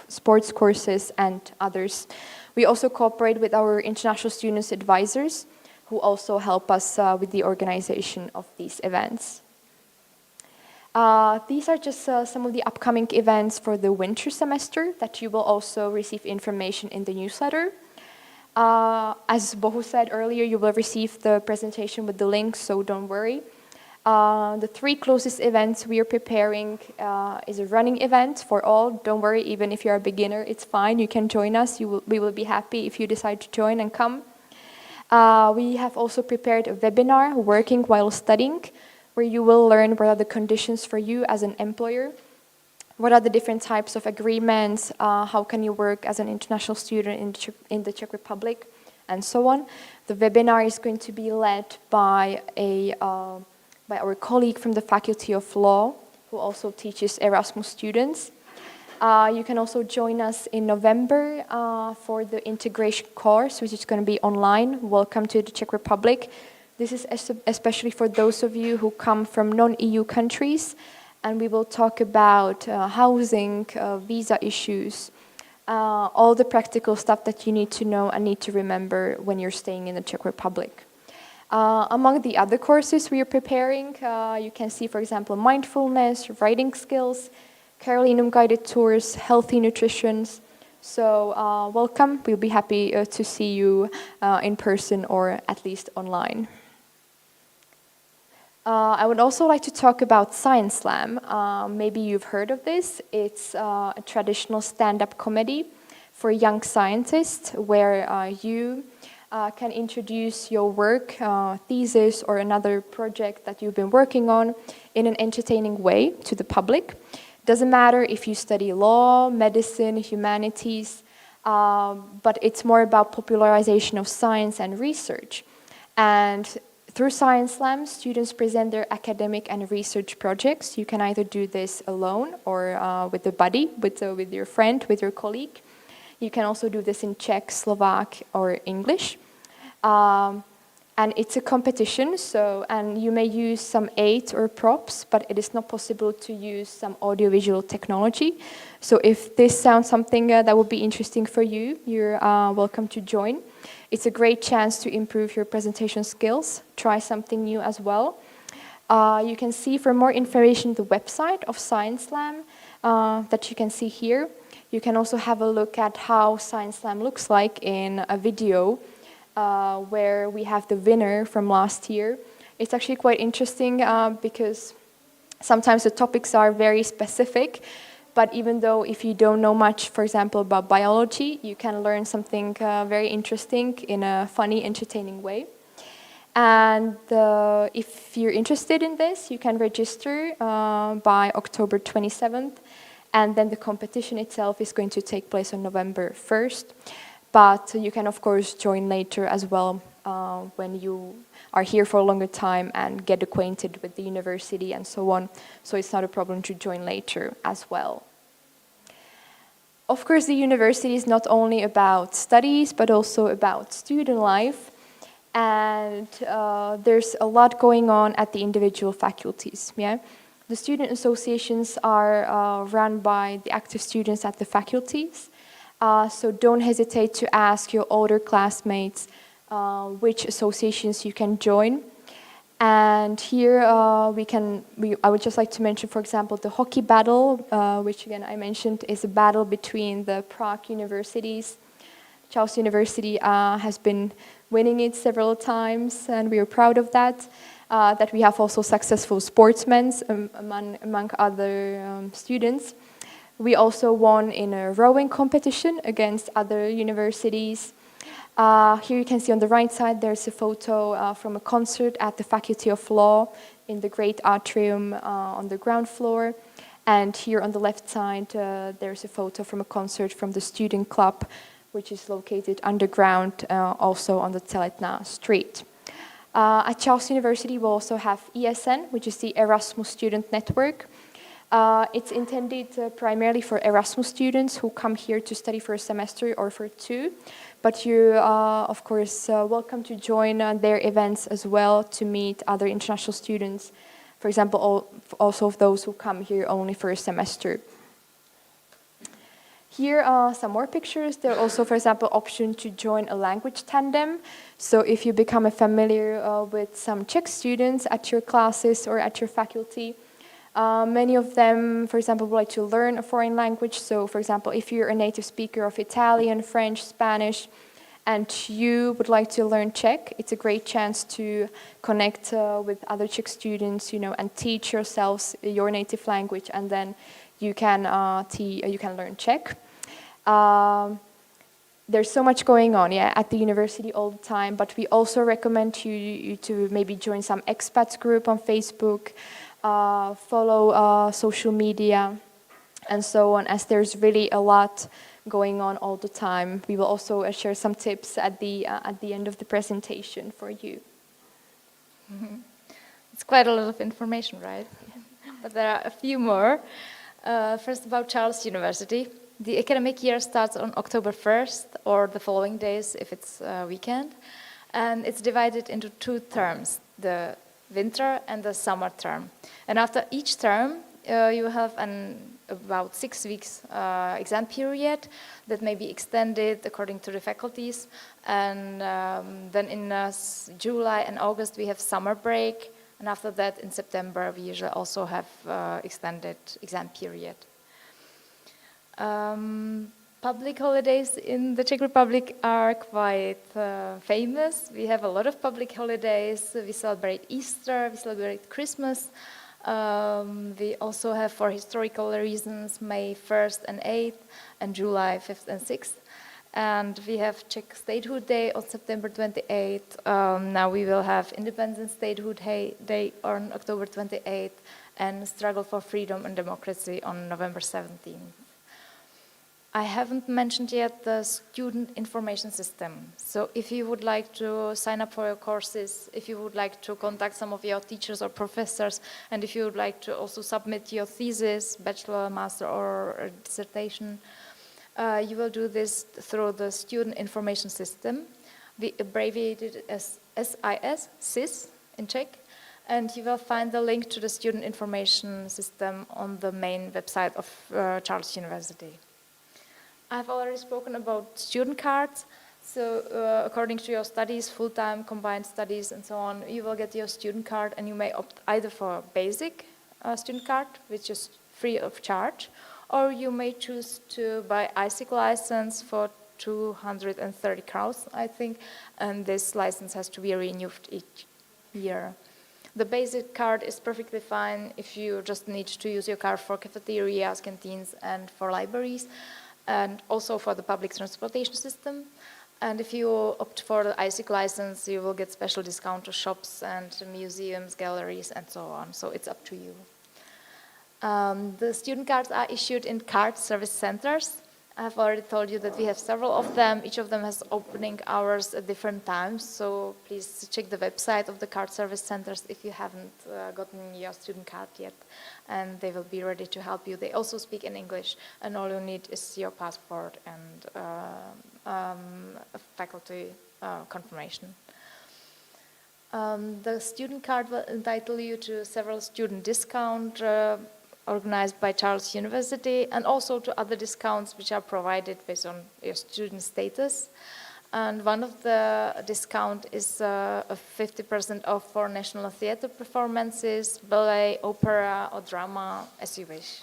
sports courses, and others. We also cooperate with our international students advisors, who also help us with the organization of these events. These are just some of the upcoming events for the winter semester that you will also receive information in the newsletter. As Bohu said earlier, you will receive the presentation with the link, so don't worry. The 3 closest events we are preparing is a running event for all. Don't worry, even if you're a beginner, it's fine. You can join us. We will be happy if you decide to join and come. We have also prepared a webinar, Working While Studying, where you will learn what are the conditions for you as an employer, what are the different types of agreements, how can you work as an international student in the Czech Republic, and so on. The webinar is going to be led by our colleague from the Faculty of Law, who also teaches Erasmus students. You can also join us in November for the integration course, which is going to be online. Welcome to the Czech Republic. This is especially for those of you who come from non-EU countries, and we will talk about housing, visa issues, all the practical stuff that you need to know and need to remember when you're staying in the Czech Republic. Among the other courses we are preparing, you can see, for example, mindfulness, writing skills, Carolinum guided tours, healthy nutrition. So welcome. We'll be happy to see you in person or at least online. I would also like to talk about Science Slam. Maybe you've heard of this. It's a traditional stand-up comedy for young scientists where you can introduce your work, thesis, or another project that you've been working on in an entertaining way to the public. Doesn't matter if you study law, medicine, humanities, but it's more about popularization of science and research. And through Science Slam, students present their academic and research projects. You can either do this alone or with a buddy, with your friend, with your colleague. You can also do this in Czech, Slovak, or English. And it's a competition, and you may use some aids or props, but it is not possible to use some audiovisual technology. So if this sounds something that would be interesting for you, you're welcome to join. It's a great chance to improve your presentation skills, try something new as well. You can see for more information the website of Science Slam that you can see here. You can also have a look at how Science Slam looks like in a video where we have the winner from last year. It's actually quite interesting because sometimes the topics are very specific, but even though if you don't know much, for example, about biology, you can learn something very interesting in a funny, entertaining way. And if you're interested in this, you can register by October 27th, and then the competition itself is going to take place on November 1st. But you can, of course, join later as well when you are here for a longer time and get acquainted with the university and so on. So it's not a problem to join later as well. Of course, the university is not only about studies, but also about student life. And there's a lot going on at the individual faculties. Yeah? The student associations are run by the active students at the faculties. So don't hesitate to ask your older classmates which associations you can join. And here I would just like to mention, for example, the hockey battle, which again I mentioned is a battle between the Prague universities. Charles University has been winning it several times, and we are proud of that. That we have also successful sportsmen among other students. We also won in a rowing competition against other universities. Here you can see on the right side there's a photo from a concert at the Faculty of Law in the great atrium on the ground floor. And here on the left side there's a photo from a concert from the student club, which is located underground also on the Teletná street. At Charles University we also have ESN, which is the Erasmus Student Network. It's intended primarily for Erasmus students who come here to study for a semester or for 2. But you're, of course, welcome to join their events as well to meet other international students. For example, also those who come here only for a semester. Here are some more pictures. There are also, for example, option to join a language tandem. So if you become familiar with some Czech students at your classes or at your faculty, many of them, for example, would like to learn a foreign language. So, for example, if you're a native speaker of Italian, French, Spanish, and you would like to learn Czech, it's a great chance to connect with other Czech students, and teach yourselves your native language, and then you can learn Czech. There's so much going on, at the university all the time, but we also recommend you to maybe join some expats group on Facebook, follow social media, and so on, as there's really a lot going on all the time. We will also share some tips at the end of the presentation for you. It's quite a lot of information, right? But there are a few more. First, about Charles University. The academic year starts on October 1st or the following days if it's a weekend. And it's divided into 2 terms, the winter and the summer term. And after each term, you have about 6 weeks exam period that may be extended according to the faculties. And then in July and August, we have summer break. And after that, in September, we usually also have extended exam period. Public holidays in the Czech Republic are quite famous. We have a lot of public holidays. We celebrate Easter, we celebrate Christmas. We also have, for historical reasons, May 1st and 8th, and July 5th and 6th. And we have Czech Statehood Day on September 28th. Now we will have Independence Statehood Day on October 28th, and Struggle for Freedom and Democracy on November 17th. I haven't mentioned yet the student information system. So if you would like to sign up for your courses, if you would like to contact some of your teachers or professors, and if you would like to also submit your thesis, bachelor, master, or dissertation, you will do this through the student information system. We abbreviate it as SIS in Czech, and you will find the link to the student information system on the main website of Charles University. I've already spoken about student cards. So according to your studies, full-time, combined studies, and so on, you will get your student card, and you may opt either for a basic student card, which is free of charge, or you may choose to buy ISIC license for 230 crowns, I think, and this license has to be renewed each year. The basic card is perfectly fine if you just need to use your card for cafeterias, canteens, and for libraries, and also for the public transportation system. And if you opt for the ISIC license, you will get special discount to shops and museums, galleries, and so on. So it's up to you. The student cards are issued in card service centers. I've already told you that we have several of them. Each of them has opening hours at different times. So please check the website of the card service centers if you haven't gotten your student card yet. And they will be ready to help you. They also speak in English, and all you need is your passport and a faculty confirmation. The student card will entitle you to several student discounts organized by Charles University, and also to other discounts which are provided based on your student status. And one of the discount is a 50% off for national theater performances, ballet, opera, or drama, as you wish.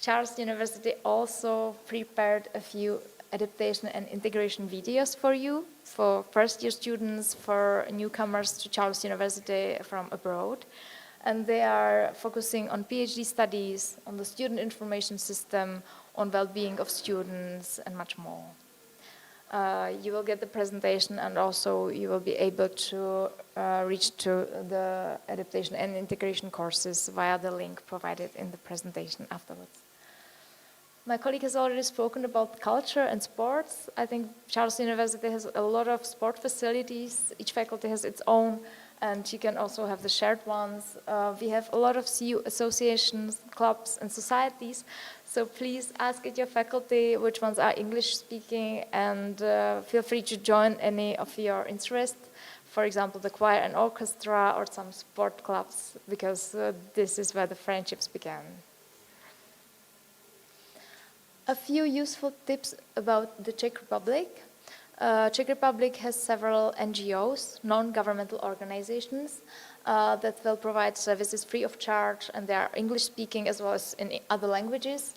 Charles University also prepared a few adaptation and integration videos for you, for first-year students, for newcomers to Charles University from abroad. And they are focusing on PhD studies, on the student information system, on well-being of students, and much more. You will get the presentation, and also you will be able to reach to the adaptation and integration courses via the link provided in the presentation afterwards. My colleague has already spoken about culture and sports. I think Charles University has a lot of sport facilities. Each faculty has its own, and you can also have the shared ones. We have a lot of CU associations, clubs, and societies. So please ask at your faculty which ones are English speaking, and feel free to join any of your interests. For example, the choir and orchestra, or some sport clubs, because this is where the friendships began. A few useful tips about the Czech Republic. Czech Republic has several NGOs, non-governmental organizations, that will provide services free of charge, and they are English speaking as well as in other languages.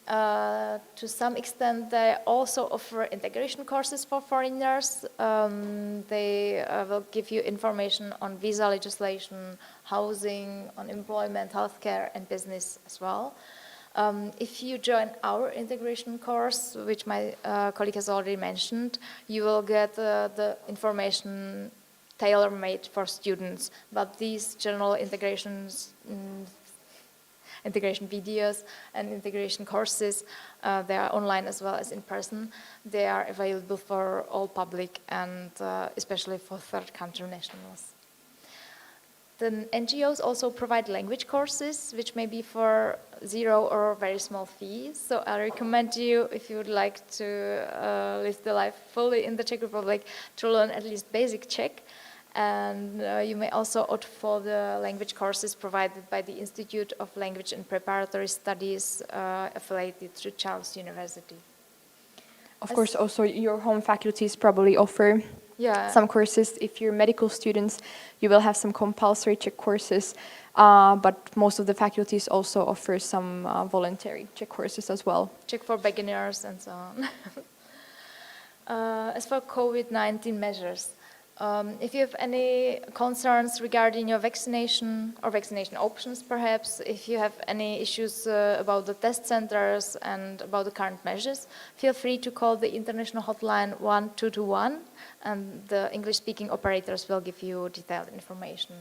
To some extent, they also offer integration courses for foreigners. They will give you information on visa legislation, housing, on employment, healthcare, and business as well. If you join our integration course, which my colleague has already mentioned, you will get the information tailor-made for students. But these general integration videos and integration courses, they are online as well as in person. They are available for all public and especially for third country nationals. The NGOs also provide language courses, which may be for zero or very small fees. So I recommend you, if you would like to live the life fully in the Czech Republic, to learn at least basic Czech. And you may also opt for the language courses provided by the Institute of Language and Preparatory Studies affiliated to Charles University. Of course, also your home faculties probably offer some courses. If you're medical students, you will have some compulsory Czech courses, but most of the faculties also offer some voluntary Czech courses as well. Czech for beginners and so on. As for COVID-19 measures, if you have any concerns regarding your vaccination or vaccination options perhaps, if you have any issues about the test centers and about the current measures, feel free to call the international hotline 1221 and the English-speaking operators will give you detailed information.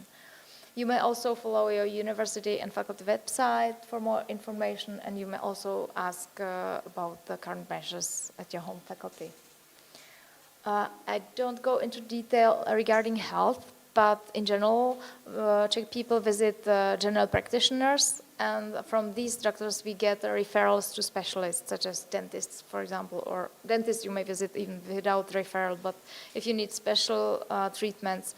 You may also follow your university and faculty website for more information, and you may also ask about the current measures at your home faculty. I don't go into detail regarding health, but in general, Czech people visit general practitioners, and from these doctors we get referrals to specialists, such as dentists, for example, or dentists you may visit even without referral, but if you need special treatments,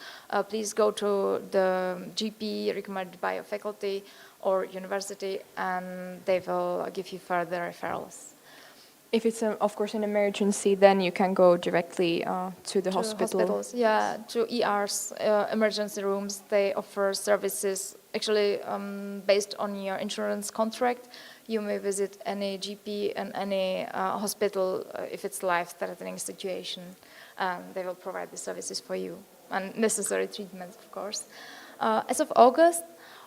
please go to the GP recommended by your faculty or university, and they will give you further referrals. If it's, of course, an emergency, then you can go directly to the hospital. Hospitals, yeah, to ERs, emergency rooms. They offer services, actually, based on your insurance contract. You may visit any GP and any hospital if it's life-threatening situation. They will provide the services for you and necessary treatments, of course. As of August,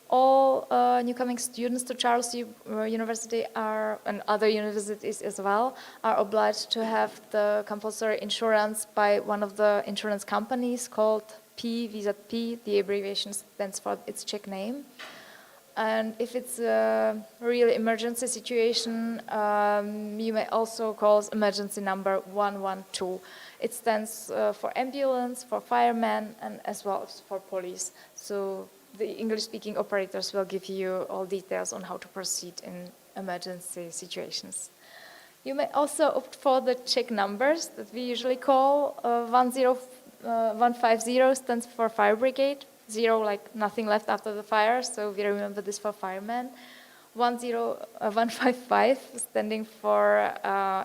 all newcoming students to Charles University and other universities as well are obliged to have the compulsory insurance by one of the insurance companies called PVZP. The abbreviation stands for its Czech name. And if it's a real emergency situation, you may also call emergency number 112. It stands for ambulance, for firemen, and as well as for police. So the English-speaking operators will give you all details on how to proceed in emergency situations. You may also opt for the Czech numbers that we usually call 150 stands for fire brigade, 0 like nothing left after the fire, so we remember this for firemen. 155 standing for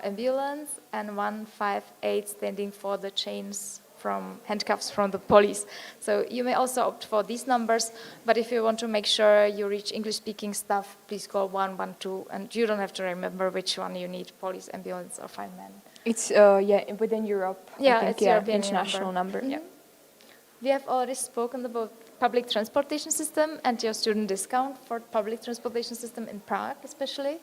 ambulance, and 158 standing for the chains from handcuffs from the police. So you may also opt for these numbers, but if you want to make sure you reach English-speaking staff, please call 112, and you don't have to remember which one you need, police, ambulance, or fireman. It's within Europe. Yeah, I think, it's European international number. Mm-hmm. Yeah. We have already spoken about public transportation system and your student discount for public transportation system in Prague, especially.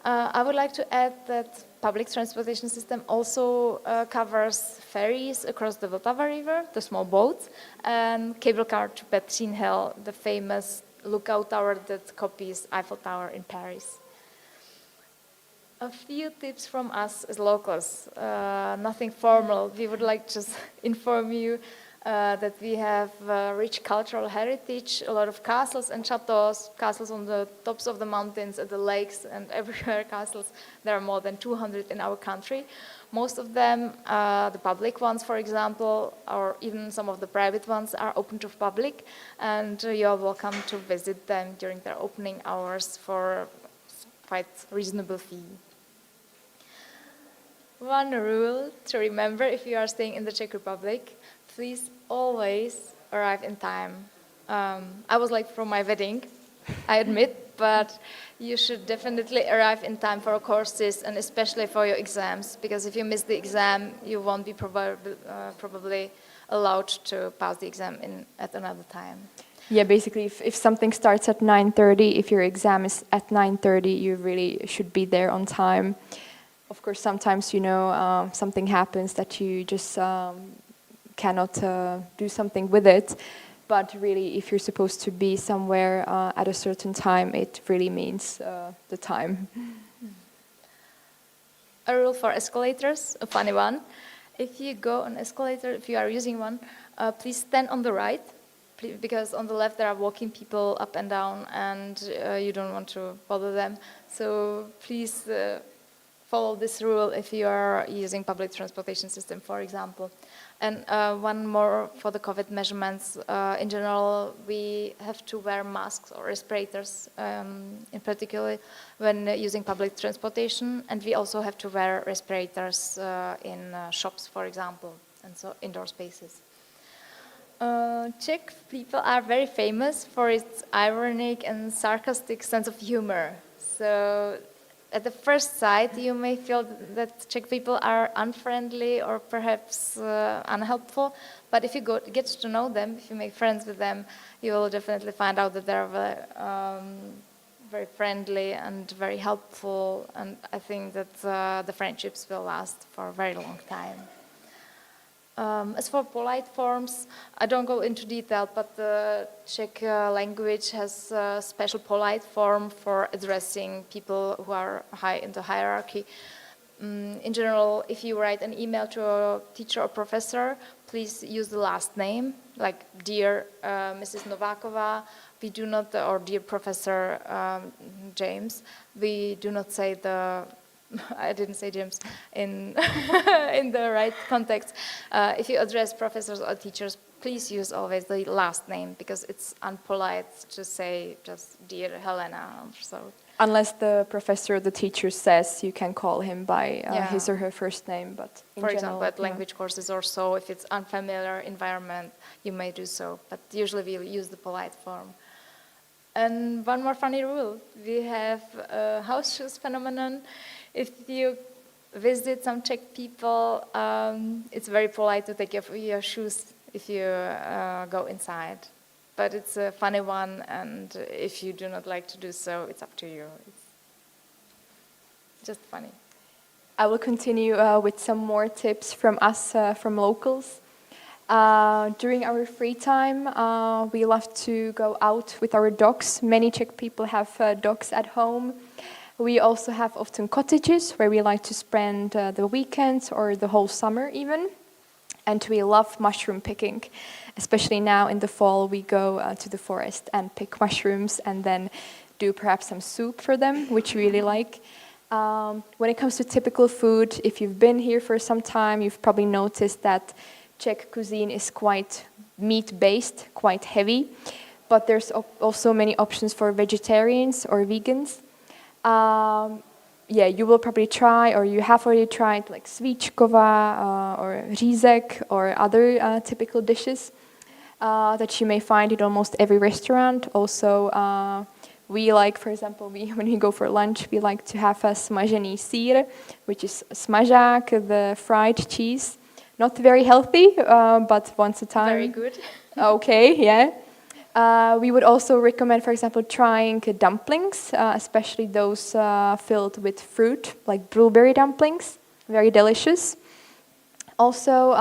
I would like to add that public transportation system also covers ferries across the Vltava River, the small boats, and cable car to Petřín Hill, the famous lookout tower that copies Eiffel Tower in Paris. A few tips from us as locals, nothing formal. We would like to just inform you that we have rich cultural heritage, a lot of castles and chateaus, castles on the tops of the mountains, at the lakes, and everywhere castles. There are more than 200 in our country. Most of them, the public ones, for example, or even some of the private ones, are open to public, and you are welcome to visit them during their opening hours for quite reasonable fee. One rule to remember if you are staying in the Czech Republic: please always arrive in time. I was late for my wedding, I admit, but you should definitely arrive in time for courses and especially for your exams, because if you miss the exam, you won't be probably allowed to pass the exam at another time. Yeah, basically, if something starts at 9:30, if your exam is at 9:30, you really should be there on time. Of course, sometimes, something happens that you just cannot do something with it. But really, if you're supposed to be somewhere at a certain time, it really means the time. A rule for escalators, a funny one. If you go on escalator, if you are using one, please stand on the right, because on the left there are walking people up and down, and you don't want to bother them. So please follow this rule if you are using public transportation system, for example. And one more for the COVID measurements. In general, we have to wear masks or respirators, in particular when using public transportation, and we also have to wear respirators in shops, for example, and so indoor spaces. Czech people are very famous for its ironic and sarcastic sense of humor. So at the first sight, you may feel that Czech people are unfriendly or perhaps unhelpful, but if you get to know them, if you make friends with them, you will definitely find out that they're very friendly and very helpful, and I think that the friendships will last for a very long time. As for polite forms, I don't go into detail, but the Czech language has a special polite form for addressing people who are high in the hierarchy. In general, if you write an email to a teacher or professor, please use the last name, like dear Mrs. Nováková. We do not, or dear Professor James, we do not say the I didn't say James in in the right context. If you address professors or teachers, please use always the last name, because it's unpolite to say just dear Helena. So Unless the professor or the teacher says you can call him by his or her first name, but for example, at language courses or so, if it's unfamiliar environment, you may do so. But usually we use the polite form. And one more funny rule: we have a house shoes phenomenon. If you visit some Czech people, it's very polite to take off your shoes if you go inside. But it's a funny one, and if you do not like to do so, it's up to you. It's just funny. I will continue with some more tips from us, from locals. During our free time, we love to go out with our dogs. Many Czech people have dogs at home. We also have often cottages where we like to spend the weekends or the whole summer even. And we love mushroom picking. Especially now in the fall, we go to the forest and pick mushrooms and then do perhaps some soup for them, which we really like. When it comes to typical food, if you've been here for some time, you've probably noticed that Czech cuisine is quite meat-based, quite heavy. But there's also many options for vegetarians or vegans. You will probably try, or you have already tried, like svíčková or řízek or other typical dishes that you may find in almost every restaurant. Also, we like, for example, when we go for lunch, we like to have a smažený sír, which is smažák, the fried cheese. Not very healthy, but once a time. Very good. Okay, yeah. We would also recommend, for example, trying dumplings, especially those filled with fruit, like blueberry dumplings. Very delicious. Also,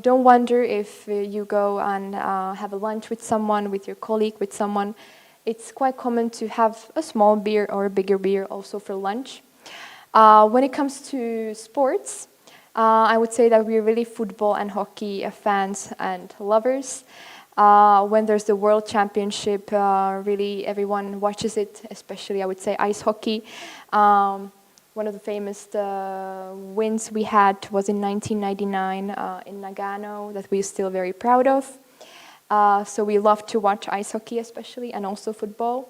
don't wonder if you go and have a lunch with someone, with your colleague, with someone. It's quite common to have a small beer or a bigger beer also for lunch. When it comes to sports, I would say that we're really football and hockey fans and lovers. When there's the World Championship, really everyone watches it, especially I would say ice hockey. One of the famous wins we had was in 1999 in Nagano that we're still very proud of. So we love to watch ice hockey especially, and also football.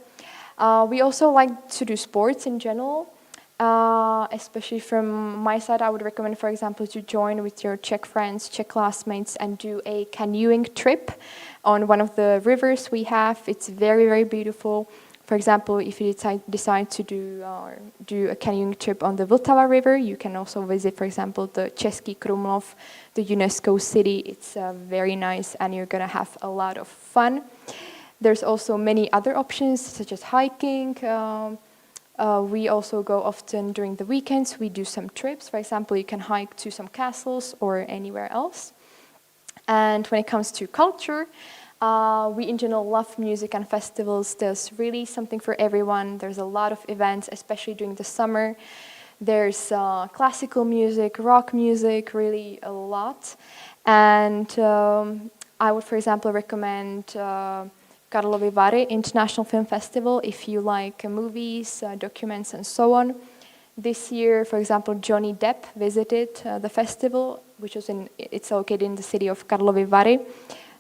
We also like to do sports in general. Especially from my side, I would recommend, for example, to join with your Czech friends, Czech classmates, and do a canoeing trip on one of the rivers we have. It's very, very beautiful. For example, if you decide to do a canoeing trip on the Vltava River, you can also visit, for example, the Český Krumlov, the UNESCO city. It's very nice, and you're gonna have a lot of fun. There's also many other options, such as hiking. We also go often during the weekends. We do some trips. For example, you can hike to some castles or anywhere else. And when it comes to culture, we in general love music and festivals. There's really something for everyone. There's a lot of events, especially during the summer. There's classical music, rock music, really a lot. And I would, for example, recommend Karlovy Vary International Film Festival if you like movies, documents, and so on. This year, for example, Johnny Depp visited the festival, which was it's located in the city of Karlovy Vary,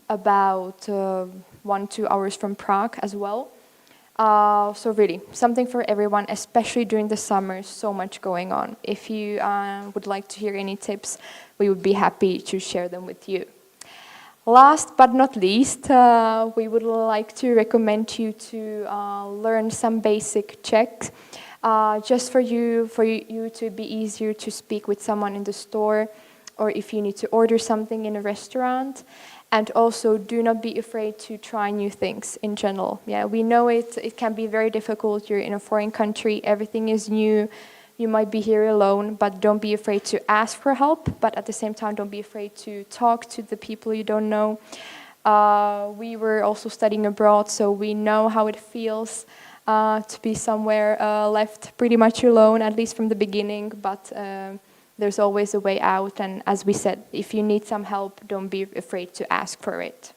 about 1-2 hours from Prague as well. So really, something for everyone, especially during the summer, so much going on. If you would like to hear any tips, we would be happy to share them with you. Last but not least, we would like to recommend you to learn some basic Czech, just for you to be easier to speak with someone in the store, or if you need to order something in a restaurant. And also, do not be afraid to try new things in general. Yeah, we know it can be very difficult. You're in a foreign country, everything is new. You might be here alone, but don't be afraid to ask for help. But at the same time, don't be afraid to talk to the people you don't know. We were also studying abroad, so we know how it feels to be somewhere left pretty much alone, at least from the beginning. But there's always a way out. And as we said, if you need some help, don't be afraid to ask for it.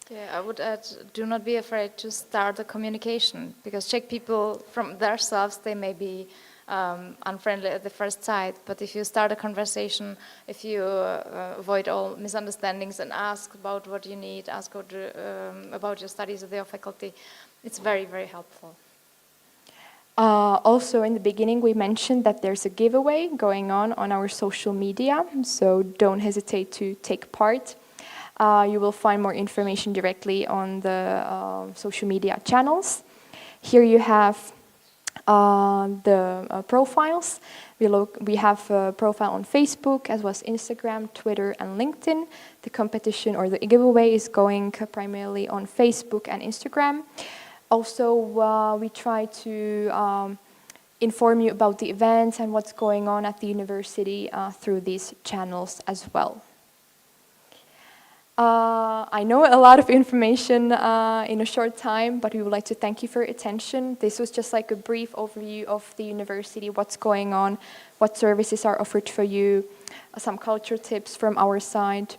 Yeah, I would add, do not be afraid to start a communication, because Czech people from themselves, they may be unfriendly at the first sight, but if you start a conversation, if you avoid all misunderstandings and ask about what you need, ask about your studies of your faculty, it's very, very helpful. Also, in the beginning, we mentioned that there's a giveaway going on our social media, so don't hesitate to take part. You will find more information directly on the social media channels. Here you have the profiles. We have a profile on Facebook as well as Instagram, Twitter, and LinkedIn. The competition or the giveaway is going primarily on Facebook and Instagram. Also, we try to inform you about the events and what's going on at the university through these channels as well. I know a lot of information in a short time, but we would like to thank you for your attention. This was just like a brief overview of the university, what's going on, what services are offered for you, some culture tips from our side.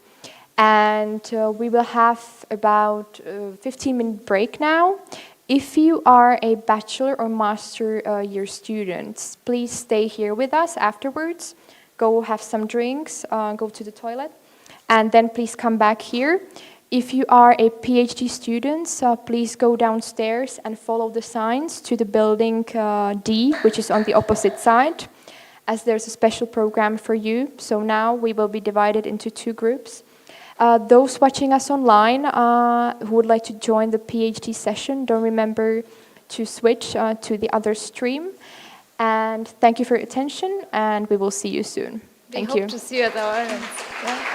And we will have about a 15-minute break now. If you are a bachelor or master year student, please stay here with us afterwards. Go have some drinks, go to the toilet. And then please come back here. If you are a PhD student, please go downstairs and follow the signs to the building D, which is on the opposite side, as there's a special program for you. So now we will be divided into 2 groups. Those watching us online who would like to join the PhD session, don't remember to switch to the other stream. And thank you for your attention, and we will see you soon. Thank you. We hope to see you at our events. Yeah.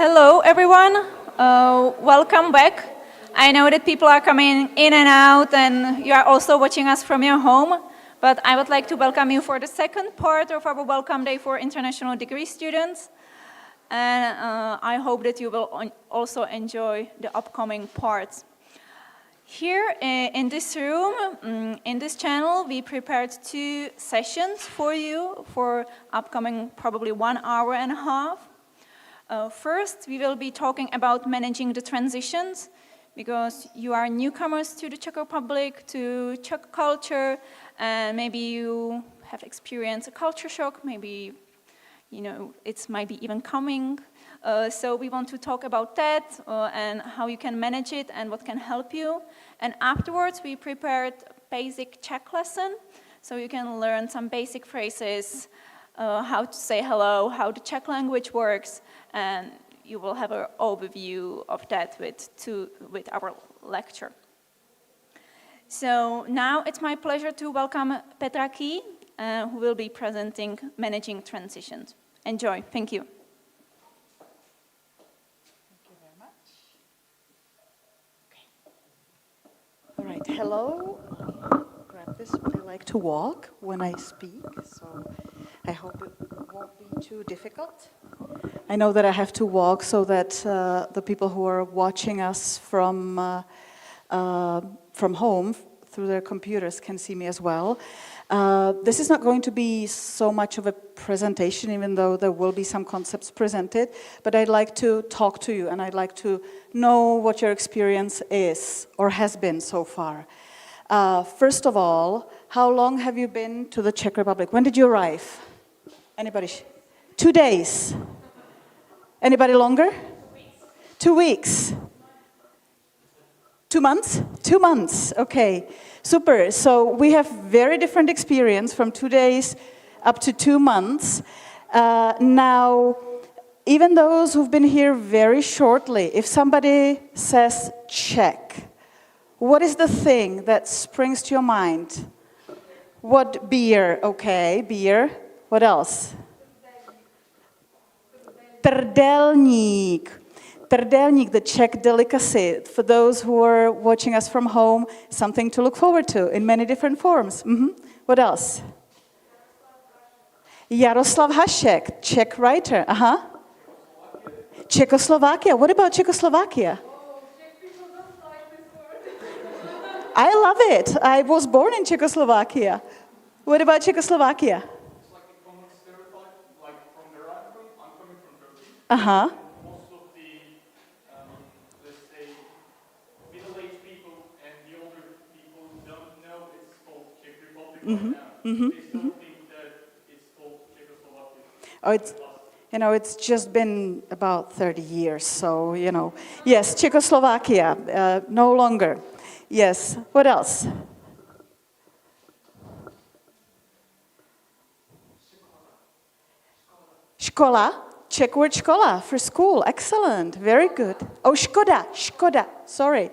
Hello, everyone. Welcome back. I know that people are coming in and out, and you are also watching us from your home. But I would like to welcome you for the second part of our Welcome Day for international degree students. And I hope that you will also enjoy the upcoming parts. Here in this room, in this channel, we prepared 2 sessions for you for upcoming probably 1 hour and a half. First, we will be talking about managing the transitions, because you are newcomers to the Czech Republic, to Czech culture, and maybe you have experienced a culture shock, maybe it might be even coming. So we want to talk about that and how you can manage it and what can help you. And afterwards, we prepared a basic Czech lesson, so you can learn some basic phrases, how to say hello, how the Czech language works, and you will have an overview of that with our lecture. So now it's my pleasure to welcome Petra Key, who will be presenting Managing Transitions. Enjoy. Thank you. Thank you very much. Okay. All right, hello. Grab this. I like to walk when I speak, so I hope it won't be too difficult. I know that I have to walk so that the people who are watching us from home through their computers can see me as well. This is not going to be so much of a presentation, even though there will be some concepts presented, but I'd like to talk to you and I'd like to know what your experience is or has been so far. First of all, how long have you been to the Czech Republic? When did you arrive? Anybody? 2 days. Anybody longer? 2 weeks. 2 months? 2 months, okay. Super, so we have very different experience from 2 days up to 2 months. Now, even those who've been here very shortly, if somebody says Czech, what is the thing that springs to your mind? What beer? Okay, beer. What else? Trdelník. Trdelník, the Czech delicacy. For those who are watching us from home, something to look forward to in many different forms. What else? Jaroslav Hašek, Czech writer. Czechoslovakia. What about Czechoslovakia? I love it. I was born in Czechoslovakia. What about Czechoslovakia? It's like a common stereotype, like from where I'm coming from Turkey. Most of the, let's say, middle-aged people and the older people don't know it's called Czech Republic right now. They still think that it's called Czechoslovakia. Oh, it's just been about 30 years, so, Yes, Czechoslovakia, no longer. Yes, what else? Škola, Czech word škola, for school, excellent, very good. Oh, Škoda, sorry.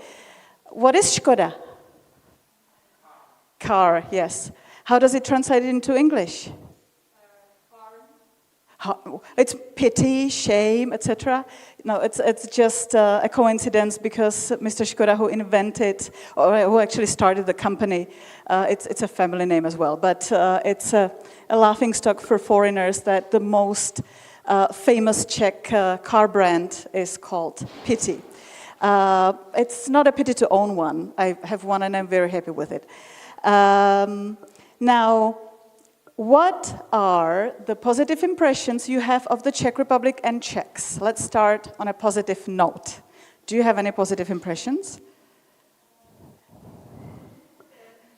What is Škoda? Car, yes. How does it translate into English? It's pity, shame, etc. No, it's just a coincidence because Mr. Škoda, who invented, or who actually started the company, it's a family name as well, but it's a laughingstock for foreigners that the most famous Czech car brand is called Pity. It's not a pity to own one. I have one and I'm very happy with it. Now, what are the positive impressions you have of the Czech Republic and Czechs? Let's start on a positive note. Do you have any positive impressions?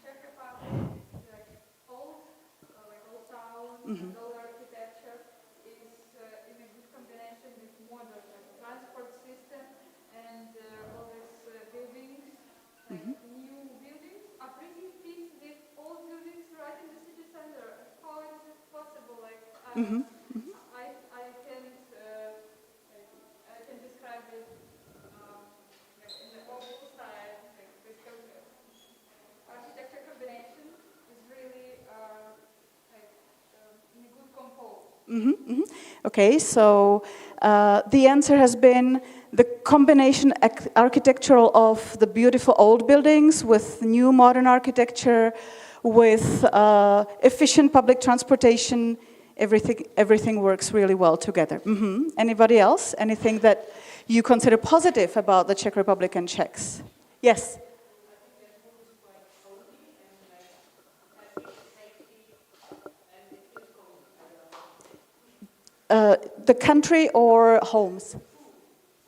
Czech Republic is like old town, and old architecture is in a good combination with modern transport system and all these buildings, new buildings are pretty fit with old buildings right in the city center. How is it possible? I can describe it in the old style. This architecture combination is really in a good compose. Okay, so the answer has been the combination architectural of the beautiful old buildings with new modern architecture, with efficient public transportation. Everything works really well together. Anybody else? Anything that you consider positive about the Czech Republic and Czechs? Yes? The country or homes?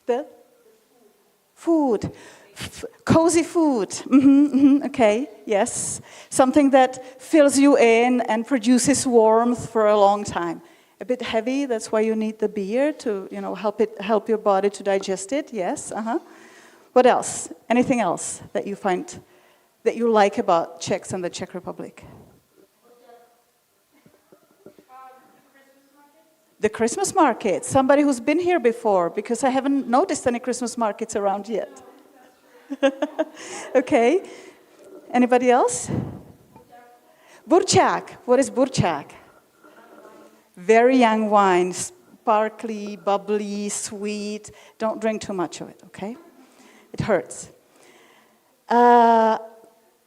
The food. Cozy food. Okay, yes. Something that fills you in and produces warmth for a long time. A bit heavy, that's why you need the beer to, help your body to digest it. Yes. What else? Anything else that you find that you like about Czechs and the Czech Republic? The Christmas market. Somebody who's been here before, because I haven't noticed any Christmas markets around yet. Okay. Anybody else? Burčák. What is burčák? Very young wine, sparkly, bubbly, sweet. Don't drink too much of it, okay? It hurts.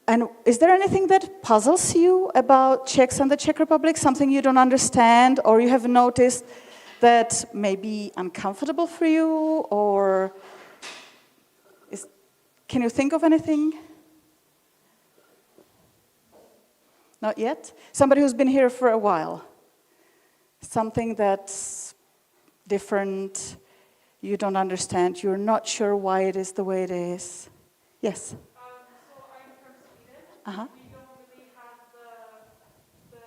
And is there anything that puzzles you about Czechs and the Czech Republic? Something you don't understand, or you have noticed that may be uncomfortable for you, or can you think of anything? Not yet? Somebody who's been here for a while. Something that's different, you don't understand, you're not sure why it is the way it is. Yes? So I'm from Sweden. Uh-huh. We don't really have the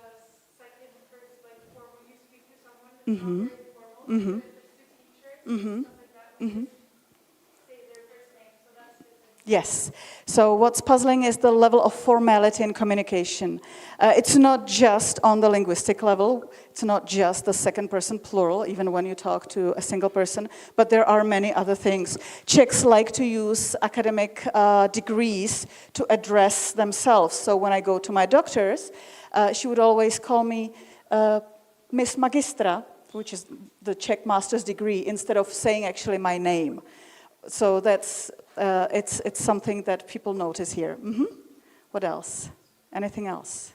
second, first, like, formal, you speak to someone, it's not very formal. There's two teachers, stuff like that. We just say their first name, so that's different. Yes. So what's puzzling is the level of formality in communication. It's not just on the linguistic level. It's not just the second person plural, even when you talk to a single person, but there are many other things. Czechs like to use academic degrees to address themselves. So when I go to my doctor's, she would always call me Miss Magistra, which is the Czech master's degree, instead of saying actually my name. So that's it's something that people notice here. What else? Anything else?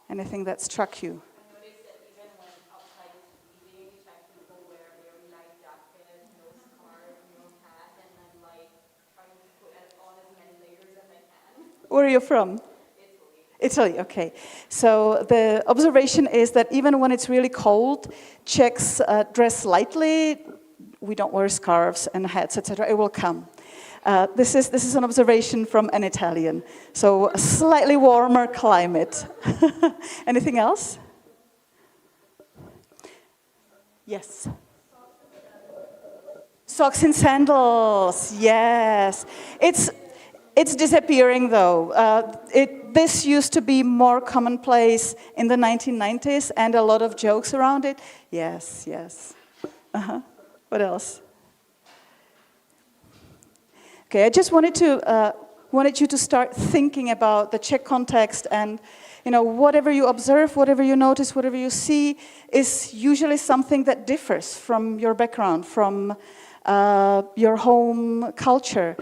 Anything that struck you? I noticed that even when outside is freezing, Czech people wear very light jackets, no scarf, no hat, and I'm like trying to put on as many layers as I can. Where are you from? Italy, okay. So the observation is that even when it's really cold, Czechs dress lightly. We don't wear scarves and hats, etc. It will come. This is an observation from an Italian. So a slightly warmer climate. Anything else? Yes. Socks and sandals. Yes. It's disappearing though. This used to be more commonplace in the 1990s, and a lot of jokes around it. Yes. What else? Okay, I just wanted you to start thinking about the Czech context, and whatever you observe, whatever you notice, whatever you see is usually something that differs from your background, from your home culture.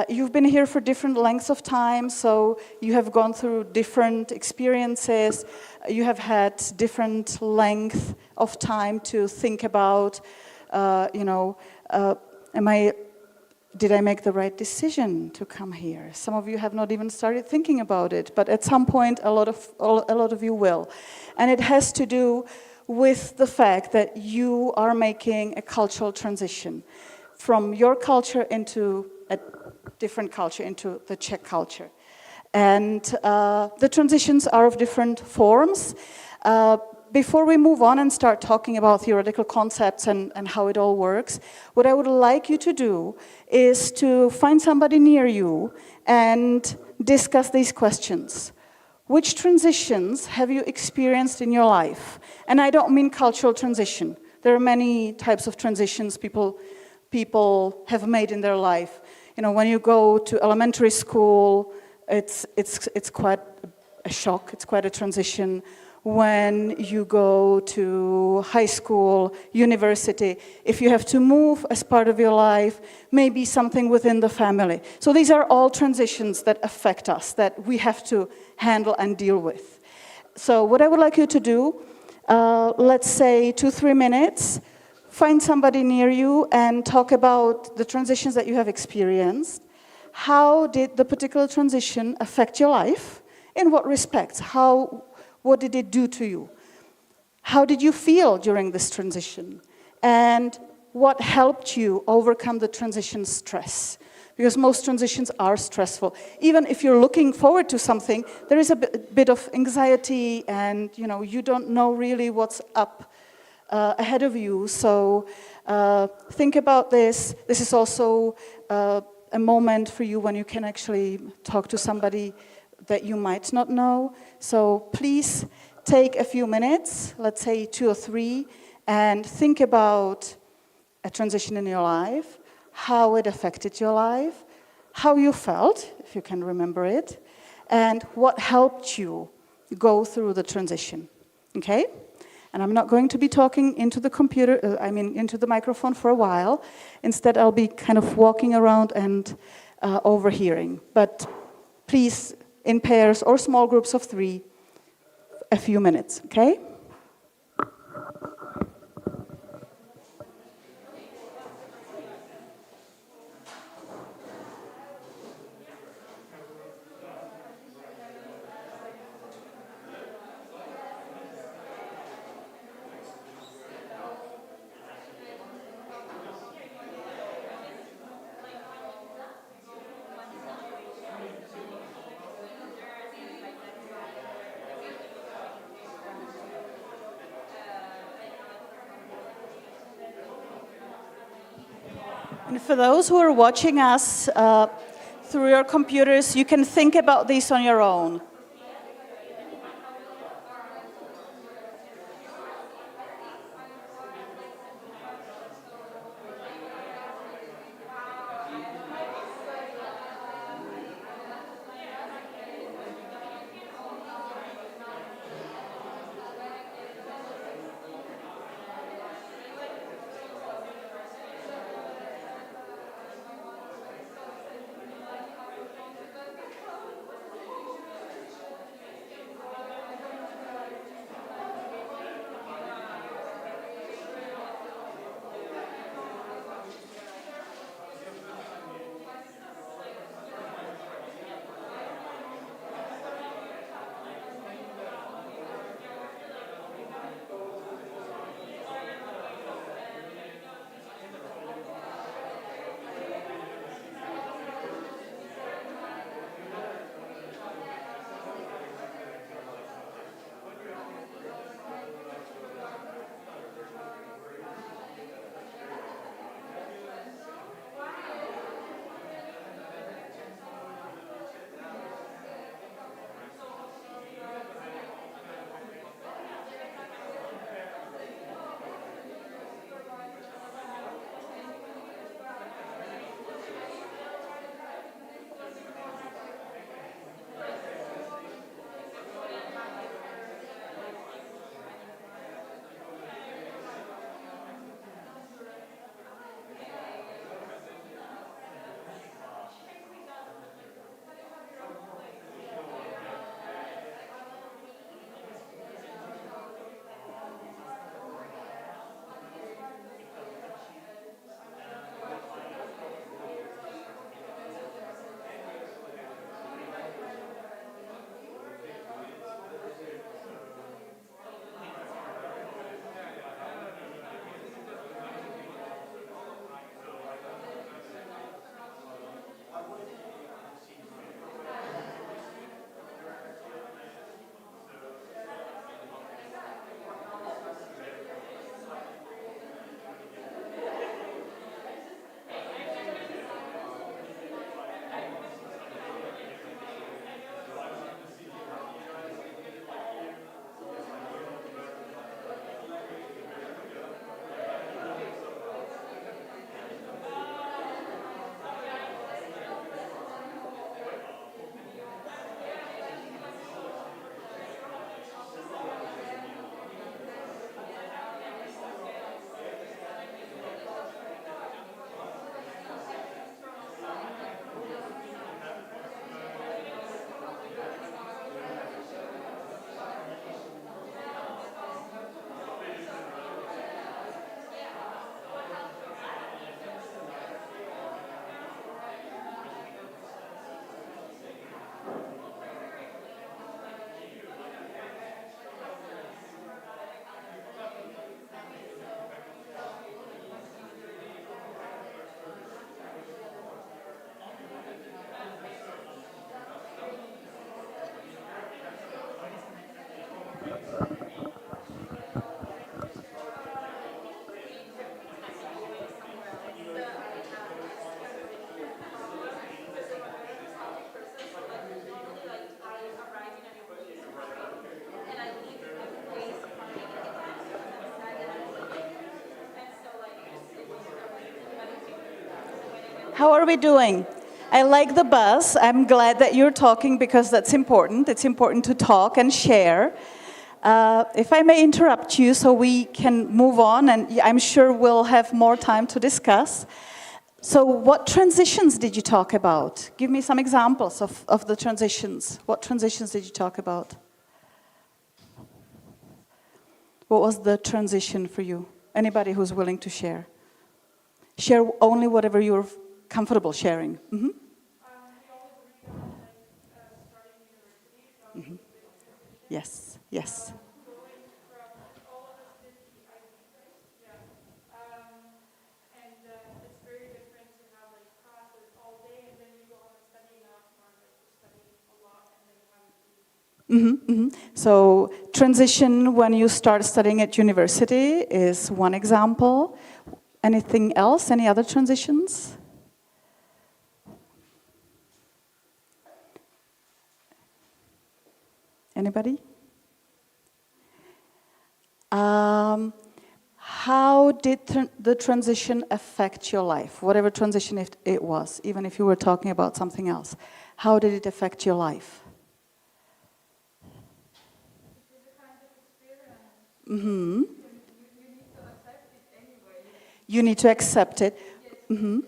You've been here for different lengths of time, so you have gone through different experiences. You have had different length of time to think about. Did I make the right decision to come here? Some of you have not even started thinking about it, but at some point a lot of you will. And it has to do with the fact that you are making a cultural transition from your culture into a different culture, into the Czech culture. And the transitions are of different forms. Before we move on and start talking about theoretical concepts and how it all works, what I would like you to do is to find somebody near you and discuss these questions. Which transitions have you experienced in your life? And I don't mean cultural transition. There are many types of transitions people have made in their life. When you go to elementary school, it's quite a shock, it's quite a transition. when you go to high school, university, if you have to move as part of your life, maybe something within the family. So these are all transitions that affect us, that we have to handle and deal with. So what I would like you to do, let's say 2-3 minutes, find somebody near you and talk about the transitions that you have experienced. How did the particular transition affect your life? In what respects? What did it do to you? How did you feel during this transition? And what helped you overcome the transition stress? Because most transitions are stressful. Even if you're looking forward to something, there is a bit of anxiety and you don't know really what's up ahead of you. So think about this. This is also a moment for you when you can actually talk to somebody that you might not know. So please take a few minutes, let's say 2 or 3, and think about a transition in your life, how it affected your life, how you felt, if you can remember it, and what helped you go through the transition, okay? And I'm not going to be talking into the computer, into the microphone for a while. Instead, I'll be kind of walking around and overhearing. But please, in pairs or small groups of 3, a few minutes, okay? And for those who are watching us through your computers, you can think about this on your own. How are we doing? I like the buzz. I'm glad that you're talking because that's important. It's important to talk and share. If I may interrupt you so we can move on, and I'm sure we'll have more time to discuss. So what transitions did you talk about? Give me some examples of the transitions. What transitions did you talk about? What was the transition for you? Anybody who's willing to share? Share only whatever you're comfortable sharing. Mm-hmm. Mm-hmm. Yes, yes. Mm-hmm, mm-hmm. So transition when you start studying at university is one example. Anything else? Any other transitions? Anybody? How did the transition affect your life? Whatever transition it was, even if you were talking about something else. How did it affect your life? Mm-hmm. You need to accept it. Mm-hmm.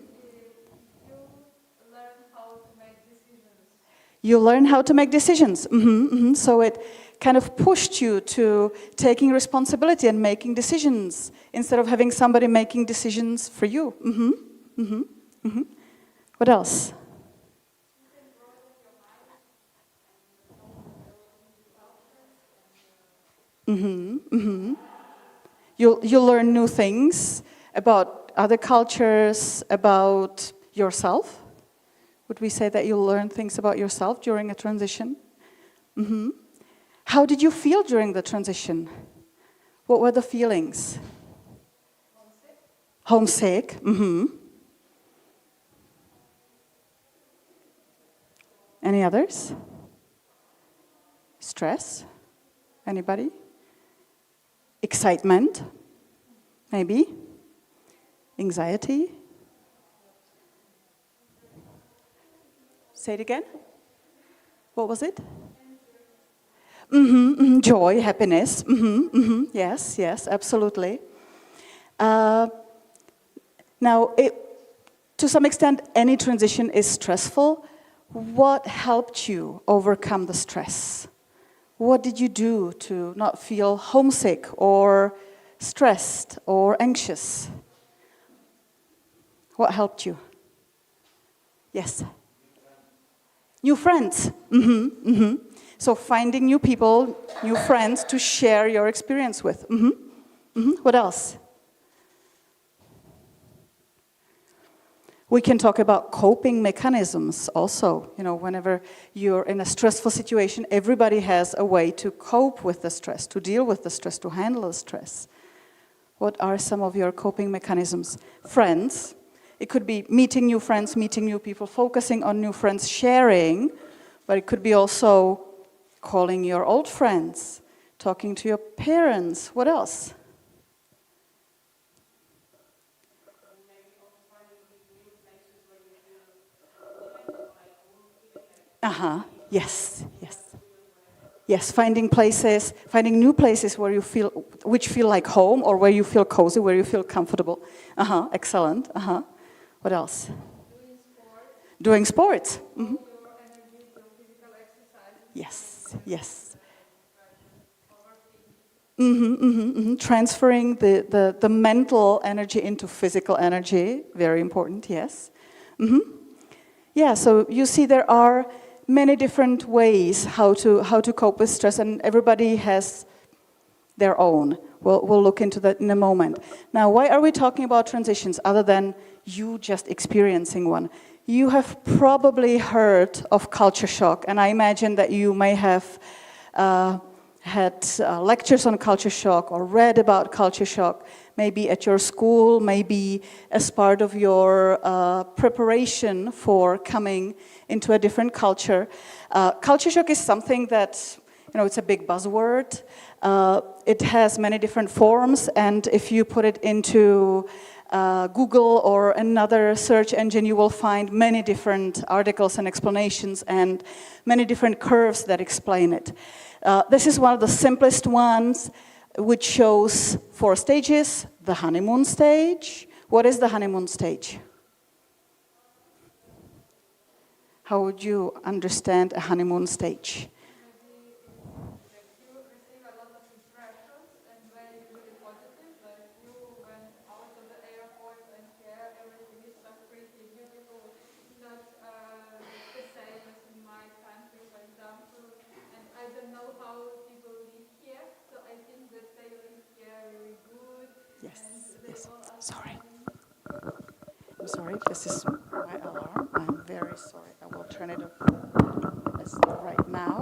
You learn how to make decisions. Mm-hmm, mm-hmm. So it kind of pushed you to taking responsibility and making decisions instead of having somebody making decisions for you. Mm-hmm, mm-hmm, mm-hmm. What else? Mm-hmm, mm-hmm. You learn new things about other cultures, about yourself. Would we say that you learn things about yourself during a transition? Mm-hmm. How did you feel during the transition? What were the feelings? Homesick. Mm-hmm. Any others? Stress? Anybody? Excitement? Maybe? Anxiety? Say it again. What was it? Mm-hmm, mm-hmm. Joy, happiness. Mm-hmm, mm-hmm. Yes, yes, absolutely. Now, to some extent, any transition is stressful. What helped you overcome the stress? What did you do to not feel homesick or stressed or anxious? What helped you? Yes. New friends. Mm-hmm, mm-hmm. So finding new people, new friends to share your experience with. Mm-hmm. Mm-hmm. What else? We can talk about coping mechanisms also. You know, whenever you're in a stressful situation, everybody has a way to cope with the stress, to deal with the stress, to handle the stress. What are some of your coping mechanisms? Friends. It could be meeting new friends, meeting new people, focusing on new friends, sharing, but it could be also calling your old friends, talking to your parents. What else? Uh-huh. Yes, yes. Yes, finding new places where you feel, which feel like home, or where you feel cozy, where you feel comfortable. Uh-huh, excellent. Uh-huh. What else? Doing sports. Mm-hmm. Yes, yes. Mm-hmm, mm-hmm, mm-hmm. Transferring the mental energy into physical energy, very important, yes. Mm-hmm. Yeah, so you see there are many different ways how to cope with stress, and everybody has their own. We'll look into that in a moment. Now, why are we talking about transitions other than you just experiencing one? You have probably heard of culture shock, and I imagine that you may have had lectures on culture shock or read about culture shock, maybe at your school, maybe as part of your preparation for coming into a different culture. Culture shock is something that, you know, it's a big buzzword. It has many different forms, and if you put it into Google or another search engine, you will find many different articles and explanations and many different curves that explain it. This is one of the simplest ones, which shows 4 stages. The honeymoon stage. What is the honeymoon stage? How would you understand a honeymoon stage? You receive a lot of interactions and very usually positive, like you went out of the airport and here everything is so pretty, beautiful, not the same as in my country, for example. And I don't know how people live here, so I think that they live here really good. Yes, And they yes. all are Sorry. smiling. I'm sorry, this is my alarm. I'm very sorry. I will turn it off right now.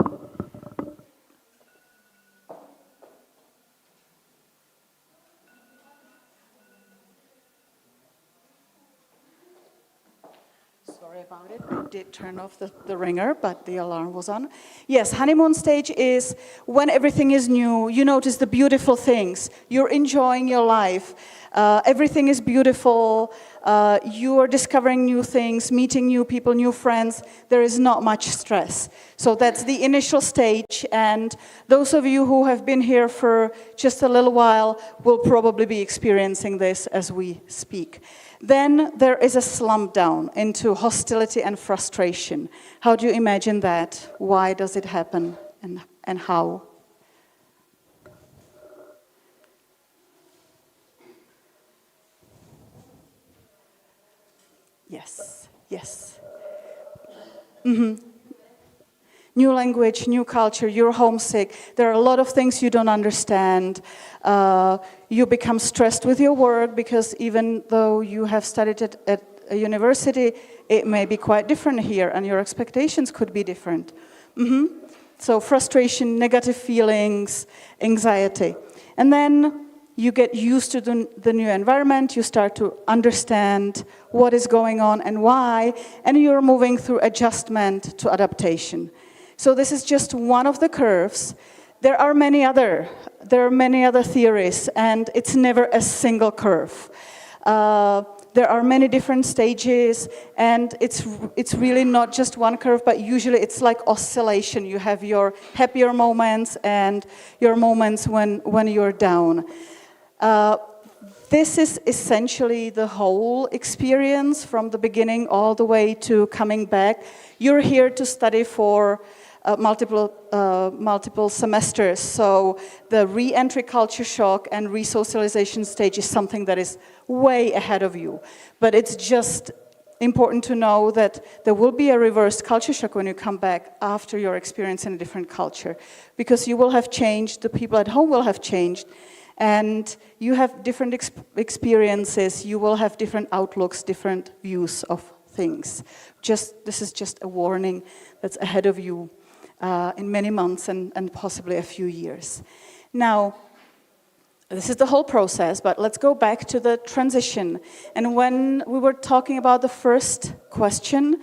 Sorry about it. I did turn off the ringer, but the alarm was on. Yes, honeymoon stage is when everything is new. You notice the beautiful things. You're enjoying your life. Everything is beautiful. You are discovering new things, meeting new people, new friends. There is not much stress. So that's the initial stage. And those of you who have been here for just a little while will probably be experiencing this as we speak. Then there is a slump down into hostility and frustration. How do you imagine that? Why does it happen and how? Yes, yes. New language, new culture, you're homesick. There are a lot of things you don't understand. You become stressed with your work because even though you have studied it at a university, it may be quite different here and your expectations could be different. So frustration, negative feelings, anxiety. And then you get used to the new environment, you start to understand what is going on and why, and you're moving through adjustment to adaptation. So this is just one of the curves. There are many other theories, and it's never a single curve. There are many different stages, and it's really not just one curve, but usually it's like oscillation. You have your happier moments and your moments when you're down. This is essentially the whole experience from the beginning all the way to coming back. You're here to study for multiple semesters, so the re-entry culture shock and re-socialization stage is something that is way ahead of you. But it's just important to know that there will be a reversed culture shock when you come back after your experience in a different culture, because you will have changed, the people at home will have changed, and you have different experiences, you will have different outlooks, different views of things. This is just a warning that's ahead of you in many months and possibly a few years. Now, this is the whole process, but let's go back to the transition. And when we were talking about the first question,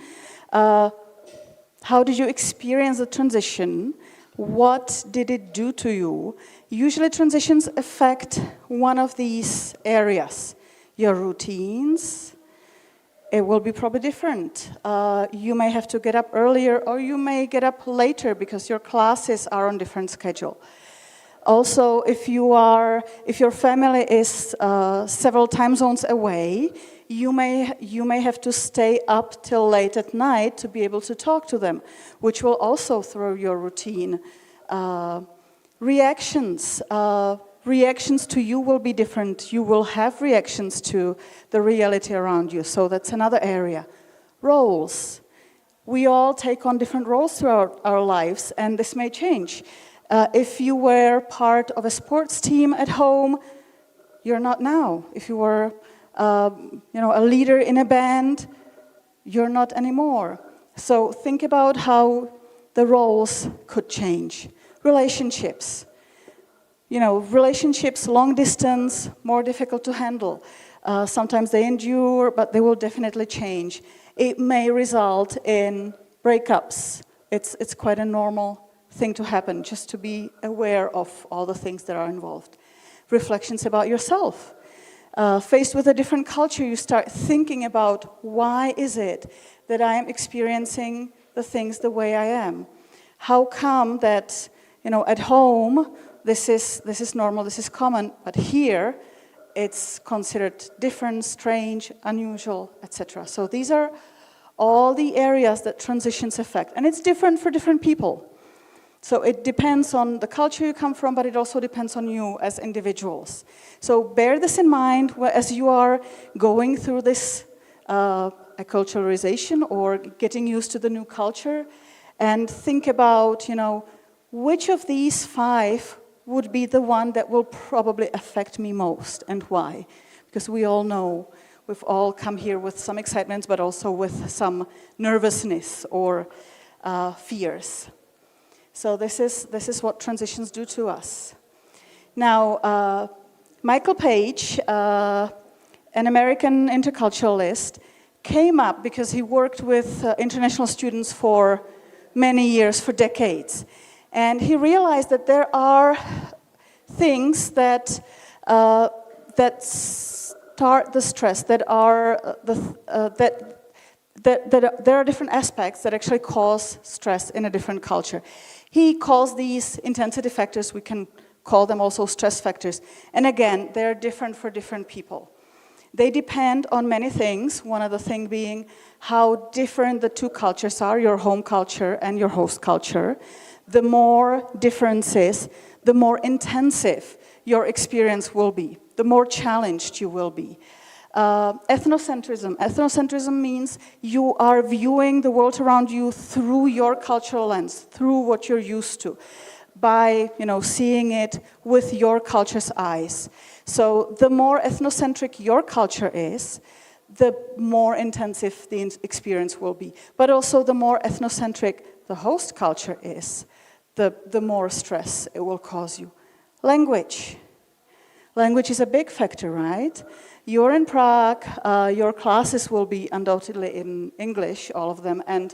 how did you experience the transition? What did it do to you? Usually transitions affect one of these areas. Your routines, it will be probably different. You may have to get up earlier or you may get up later because your classes are on different schedule. Also, if your family is several time zones away, you may have to stay up till late at night to be able to talk to them, which will also throw your routine. Reactions to you will be different. You will have reactions to the reality around you, so that's another area. Roles. We all take on different roles throughout our lives, and this may change. If you were part of a sports team at home, you're not now. If you were a leader in a band, you're not anymore. So think about how the roles could change. Relationships. Relationships, long distance, more difficult to handle. Sometimes they endure, but they will definitely change. It may result in breakups. It's quite a normal thing to happen, just to be aware of all the things that are involved. Reflections about yourself. faced with a different culture, you start thinking about why is it that I am experiencing the things the way I am? How come that, at home, this is normal, this is common, but here it's considered different, strange, unusual, etc. So these are all the areas that transitions affect. And it's different for different people. So it depends on the culture you come from, but it also depends on you as individuals. So bear this in mind as you are going through this acculturation or getting used to the new culture, and think about, which of these 5 would be the one that will probably affect me most and why. Because we all know we've all come here with some excitement, but also with some nervousness or fears. So this is what transitions do to us. Now, Michael Page, an American interculturalist, came up because he worked with international students for many years, for decades. And he realized that there are things that start the stress, that there are different aspects that actually cause stress in a different culture. He calls these intensity factors, we can call them also stress factors. And again, they're different for different people. They depend on many things, one of the things being how different the two cultures are, your home culture and your host culture. The more differences, the more intensive your experience will be, the more challenged you will be. Ethnocentrism. Ethnocentrism means you are viewing the world around you through your cultural lens, through what you're used to, by seeing it with your culture's eyes. So the more ethnocentric your culture is, the more intensive the experience will be. But also the more ethnocentric the host culture is, the more stress it will cause you. Language. Language is a big factor, right? You're in Prague, your classes will be undoubtedly in English, all of them, and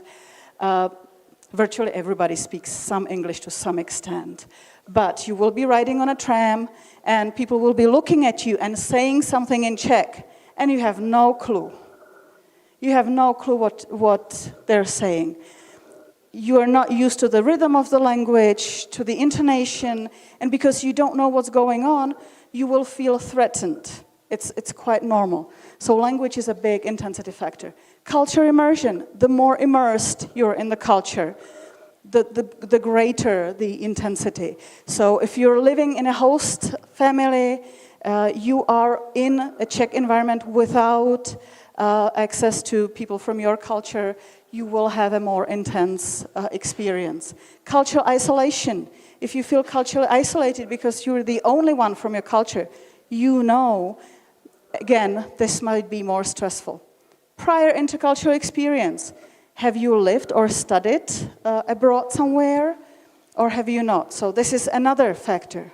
virtually everybody speaks some English to some extent. But you will be riding on a tram, and people will be looking at you and saying something in Czech, and you have no clue. You have no clue what they're saying. You are not used to the rhythm of the language, to the intonation, and because you don't know what's going on, you will feel threatened. It's quite normal. So language is a big intensity factor. Culture immersion, the more immersed you're in the culture, the greater the intensity. So if you're living in a host family, you are in a Czech environment without access to people from your culture, you will have a more intense experience. Cultural isolation. If you feel culturally isolated because you're the only one from your culture, again, this might be more stressful. Prior intercultural experience. Have you lived or studied abroad somewhere, or have you not? So this is another factor.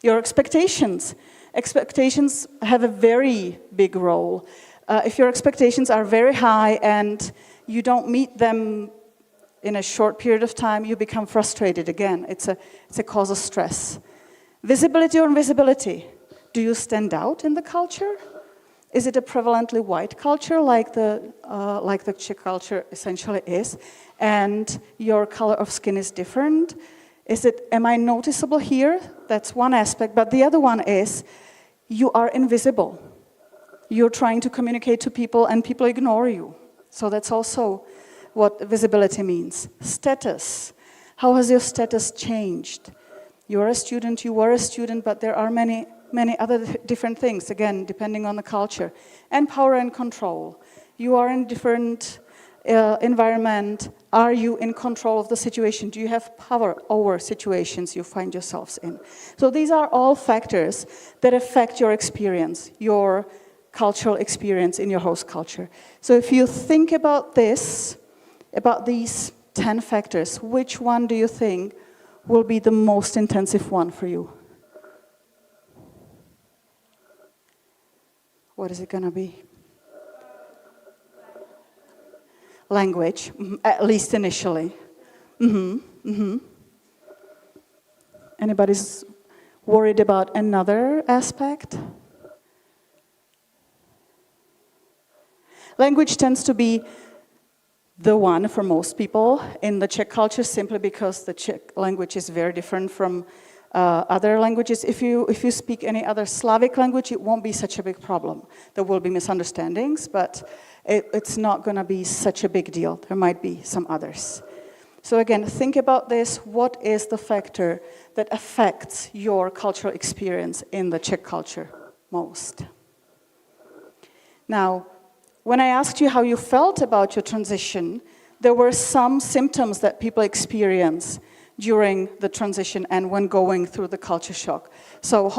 Your expectations. Expectations have a very big role. If your expectations are very high and you don't meet them in a short period of time, you become frustrated. Again, it's a cause of stress. Visibility or invisibility. Do you stand out in the culture? Is it a prevalently white culture like the Czech culture essentially is, and your color of skin is different? Am I noticeable here? That's one aspect, but the other one is you are invisible. You're trying to communicate to people and people ignore you. So that's also what visibility means. Status. How has your status changed? You're a student, you were a student, but there are many other different things, again, depending on the culture. And power and control. You are in different environment. Are you in control of the situation? Do you have power over situations you find yourselves in? So these are all factors that affect your experience, your cultural experience in your host culture. So if you think about this, about these 10 factors, which one do you think will be the most intensive one for you? What is it going to be? Language, at least initially. Anybody's worried about another aspect? Language tends to be the one for most people in the Czech culture, simply because the Czech language is very different from other languages. If you speak any other Slavic language, it won't be such a big problem. There will be misunderstandings, but it's not going to be such a big deal. There might be some others. So again, think about this. What is the factor that affects your cultural experience in the Czech culture most? Now, when I asked you how you felt about your transition, there were some symptoms that people experience during the transition and when going through the culture shock. So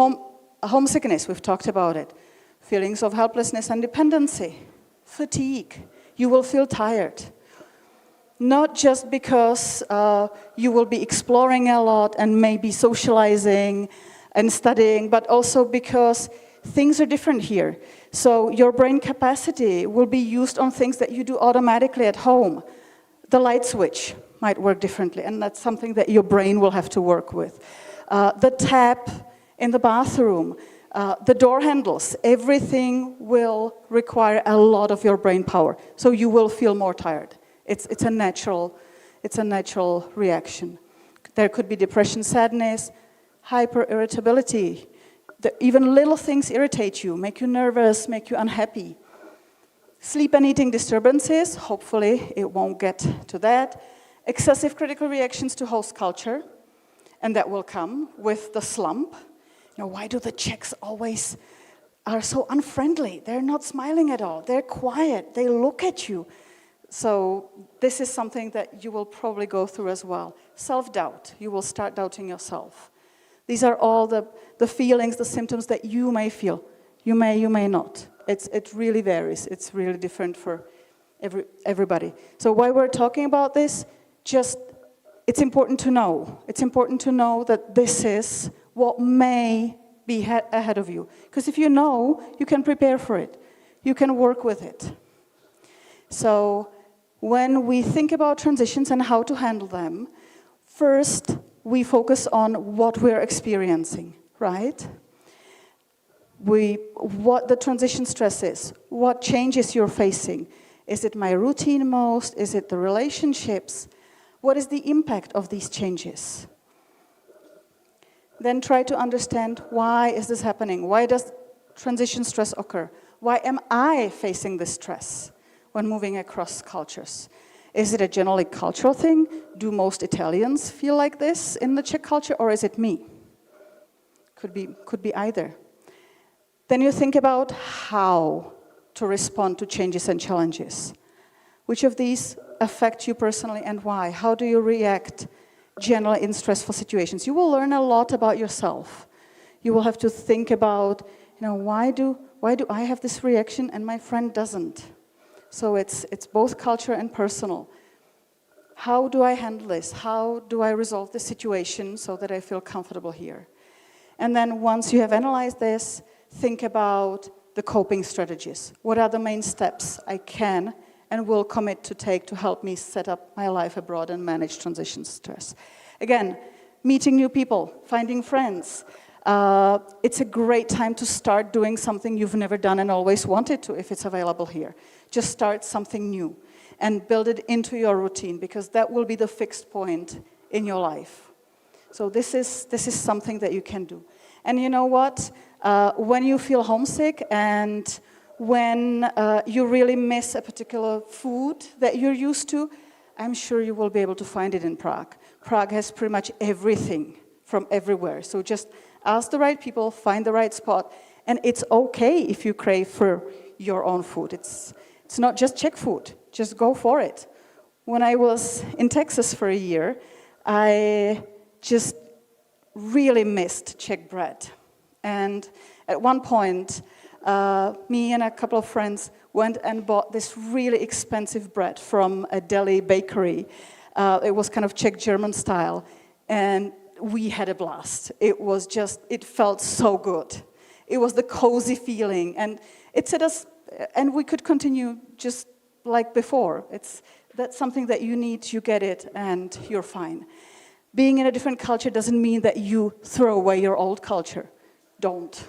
homesickness, we've talked about it. Feelings of helplessness and dependency. Fatigue. You will feel tired. Not just because you will be exploring a lot and maybe socializing and studying, but also because things are different here. So your brain capacity will be used on things that you do automatically at home. The light switch might work differently, and that's something that your brain will have to work with. The tap in the bathroom, the door handles, everything will require a lot of your brain power. So you will feel more tired. It's a natural reaction. There could be depression, sadness, hyper-irritability. Even little things irritate you, make you nervous, make you unhappy. Sleep and eating disturbances, hopefully it won't get to that. Excessive critical reactions to host culture, and that will come with the slump. You know, why do the Czechs always are so unfriendly? They're not smiling at all. They're quiet. They look at you. So this is something that you will probably go through as well. Self-doubt. You will start doubting yourself. These are all the feelings, the symptoms that you may feel. You may not. It really varies. It's really different for everybody. So why we're talking about this, it's important to know. It's important to know that this is what may be ahead of you. Because if you know, you can prepare for it. You can work with it. So when we think about transitions and how to handle them, first we focus on what we're experiencing, right? What the transition stress is, what changes you're facing. Is it my routine most? Is it the relationships? What is the impact of these changes? Then try to understand, why is this happening? Why does transition stress occur? Why am I facing this stress when moving across cultures? Is it a generally cultural thing? Do most Italians feel like this in the Czech culture, or is it me? Could be either. Then you think about how to respond to changes and challenges. Which of these affect you personally and why? How do you react generally in stressful situations? You will learn a lot about yourself. You will have to think about, why do I have this reaction and my friend doesn't? So it's both culture and personal. How do I handle this? How do I resolve the situation so that I feel comfortable here? And then once you have analyzed this, think about the coping strategies. What are the main steps I can and will commit to take to help me set up my life abroad and manage transition stress? Again, meeting new people, finding friends. It's a great time to start doing something you've never done and always wanted to, if it's available here. Just start something new and build it into your routine, because that will be the fixed point in your life. So this is something that you can do. And you know what? When you feel homesick and when you really miss a particular food that you're used to, I'm sure you will be able to find it in Prague. Prague has pretty much everything from everywhere. So just ask the right people, find the right spot, and it's okay if you crave for your own food. It's not just Czech food. Just go for it. When I was in Texas for a year, I just really missed Czech bread. And at one point, me and a couple of friends went and bought this really expensive bread from a deli bakery. It was kind of Czech-German style. And we had a blast. It felt so good. It was the cozy feeling. And it set us, and we could continue just like before. That's something that you need, you get it, and you're fine. Being in a different culture doesn't mean that you throw away your old culture. Don't.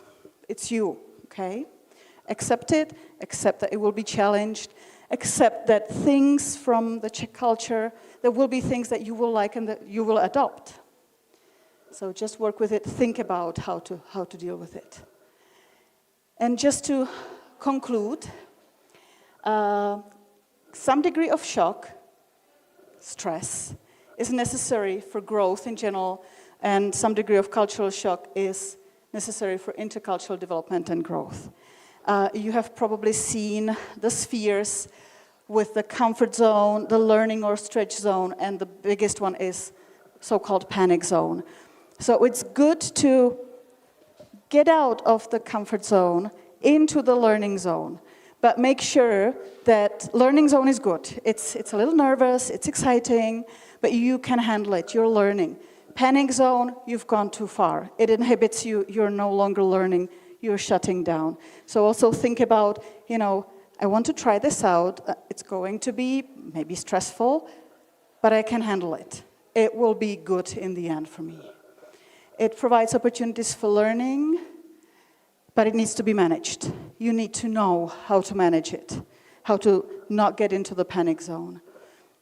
It's you, okay? Accept it, accept that it will be challenged, accept that things from the Czech culture, there will be things that you will like and that you will adopt. So just work with it, think about how to deal with it. And just to conclude, some degree of shock, stress, is necessary for growth in general, and some degree of cultural shock is necessary for intercultural development and growth. You have probably seen the spheres with the comfort zone, the learning or stretch zone, and the biggest one is so-called panic zone. So it's good to get out of the comfort zone into the learning zone, but make sure that learning zone is good. It's a little nervous, it's exciting, but you can handle it, you're learning. Panic zone, you've gone too far. It inhibits you, you're no longer learning, you're shutting down. So also think about, I want to try this out. It's going to be maybe stressful, but I can handle it. It will be good in the end for me. It provides opportunities for learning, but it needs to be managed. You need to know how to manage it, how to not get into the panic zone.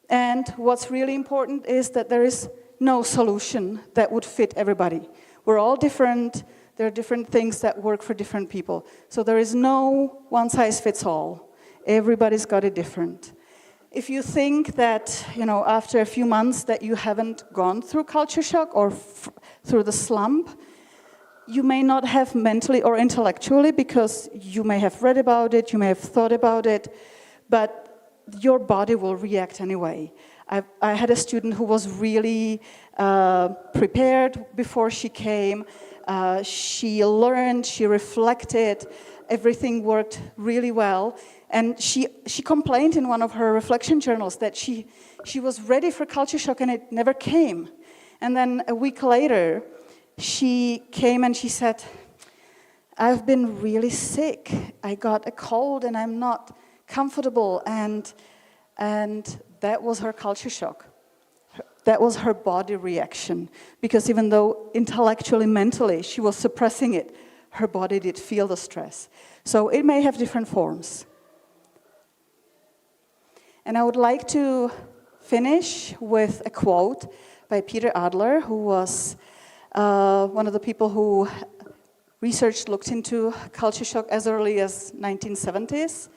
And what's really important is that there is no solution that would fit everybody. We're all different. There are different things that work for different people. So there is no one size fits all. Everybody's got it different. If you think that, after a few months that you haven't gone through culture shock or through the slump, you may not have mentally or intellectually, because you may have read about it, you may have thought about it, but your body will react anyway. I had a student who was really prepared before she came. She learned, she reflected, everything worked really well. And she complained in one of her reflection journals that she was ready for culture shock and it never came. And then a week later, she came and she said, I've been really sick. I got a cold and I'm not comfortable. And that was her culture shock. That was her body reaction. Because even though intellectually, mentally, she was suppressing it, her body did feel the stress. So it may have different forms. And I would like to finish with a quote by Peter Adler, who was one of the people who looked into culture shock as early as 1970s.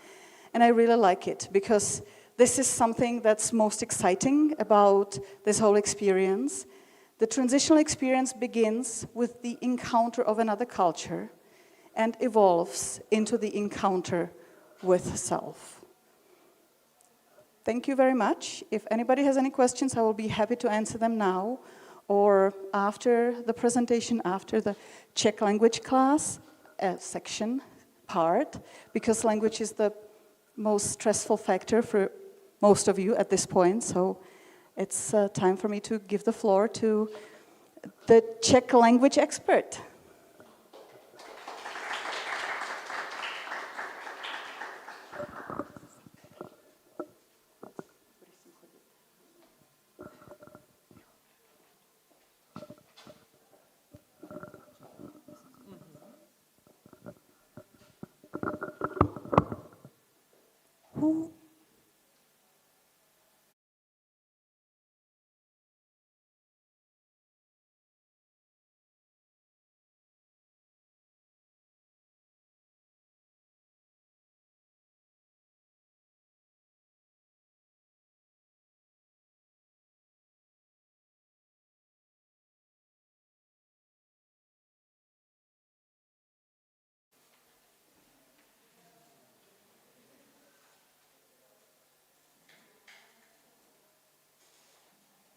And I really like it, because this is something that's most exciting about this whole experience. The transitional experience begins with the encounter of another culture and evolves into the encounter with self. Thank you very much. If anybody has any questions, I will be happy to answer them now or after the presentation, after the Czech language class section part, because language is the most stressful factor for most of you at this point. So it's time for me to give the floor to the Czech language expert.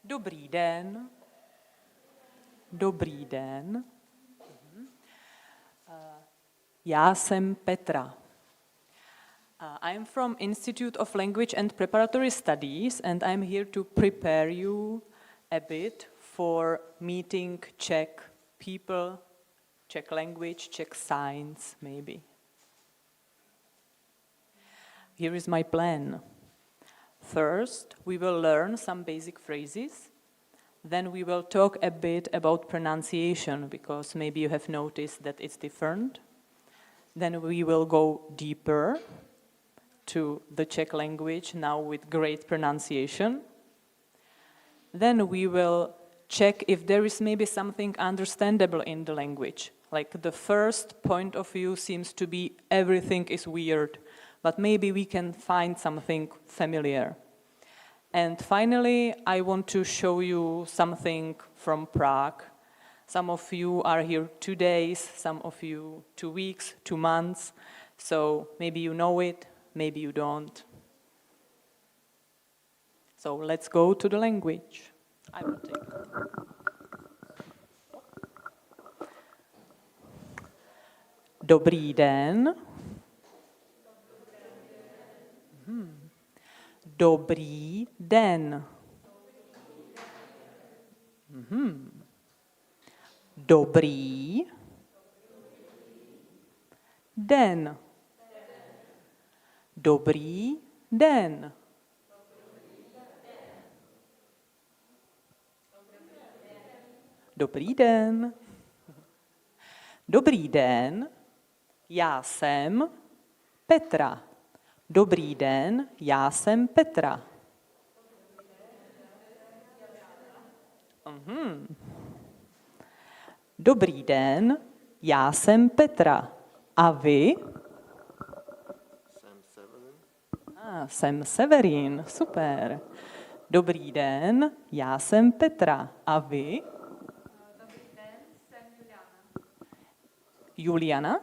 Dobrý den. Dobrý den. Já jsem Petra. I'm from Institute of Language and Preparatory Studies, and I'm here to prepare you a bit for meeting Czech people, Czech language, Czech science, maybe. Here is my plan. First, we will learn some basic phrases. Then we will talk a bit about pronunciation, because maybe you have noticed that it's different. Then we will go deeper to the Czech language, now with great pronunciation. Then we will check if there is maybe something understandable in the language. Like the first point of view seems to be everything is weird, but maybe we can find something familiar. And finally, I want to show you something from Prague. Some of you are here 2 days, some of you 2 weeks, 2 months. So maybe you know it, maybe you don't. So let's go to the language. I will take it. Dobrý den. Dobrý den. Dobrý den. Dobrý den. Dobrý den. Dobrý den. Já jsem Petra. Dobrý den, já jsem Petra. Dobrý den, já jsem Petra. A vy? Jsem Severin. Jsem Severin, super. Dobrý den, já jsem Petra. A vy? Dobrý den, jsem Juliana. Juliana?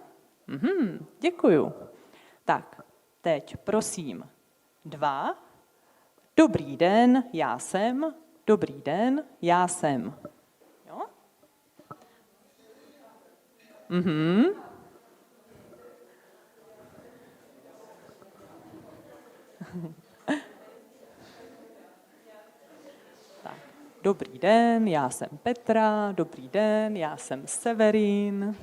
Děkuju. Tak, teď prosím 2. Dobrý den, já jsem. Dobrý den, já jsem. Jo? Tak, dobrý den, já jsem Petra. Dobrý den, já jsem Severin.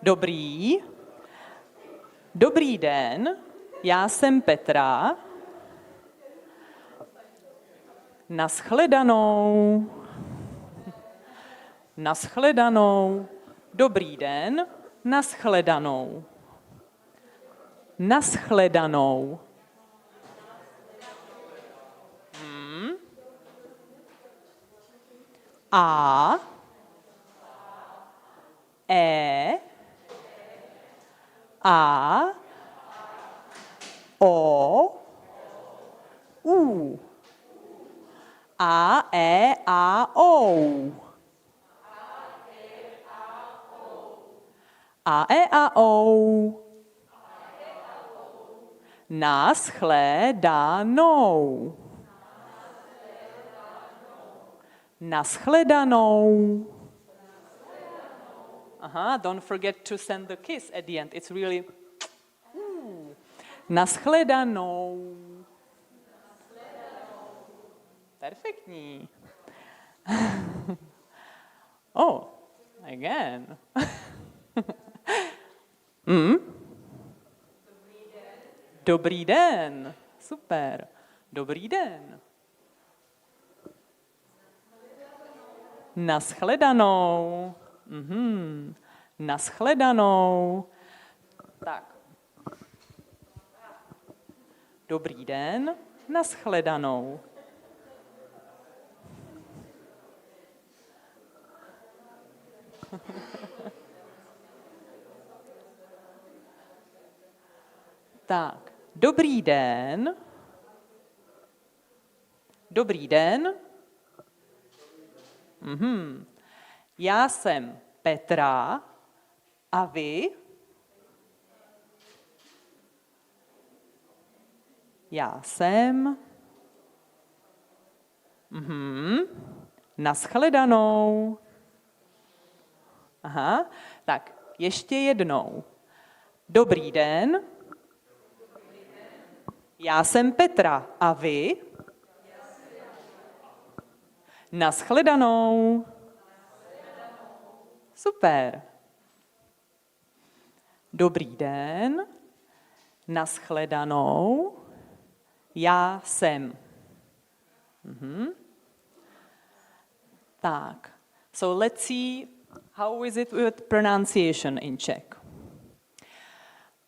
Dobrý. Dobrý den, já jsem Petra. Naschledanou. Naschledanou. Dobrý den, naschledanou. Naschledanou. A. E. A. O. U. A, E, A, O. A, E, A, O. Naschledanou. Naschledanou. Don't forget to send the kiss at the end. It's really... Naschledanou. Perfektní. Oh, again. Dobrý den. Super. Dobrý den. Naschledanou. Naschledanou. Tak. Dobrý den. Naschledanou. Tak, dobrý den. Dobrý den. Já jsem Petra. A vy? Já jsem. Naschledanou. Aha, tak ještě jednou. Dobrý den. Já jsem Petra. A vy? Naschledanou. Super. Dobrý den. Naschledanou. Já jsem. Tak. So let's see how is it with pronunciation in Czech.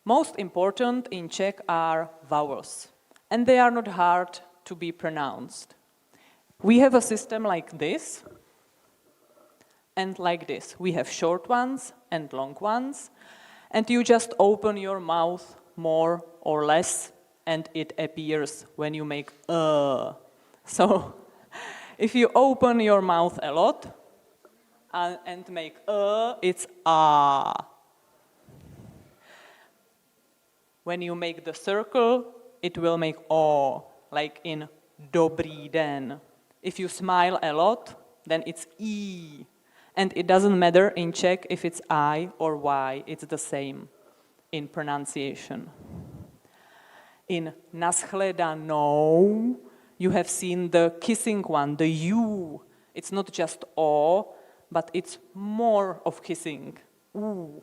Most important in Czech are vowels, and they are not hard to be pronounced. We have a system like this and like this. We have short ones and long ones, and you just open your mouth more or less, and it appears when you make So if you open your mouth a lot and make it's a. When you make the circle, it will make o, like in dobrý den. If you smile a lot, then it's i. And it doesn't matter in Czech if it's I or Y, it's the same in pronunciation. In nashledanou, you have seen the kissing one, the U. It's not just O, but it's more of kissing. U.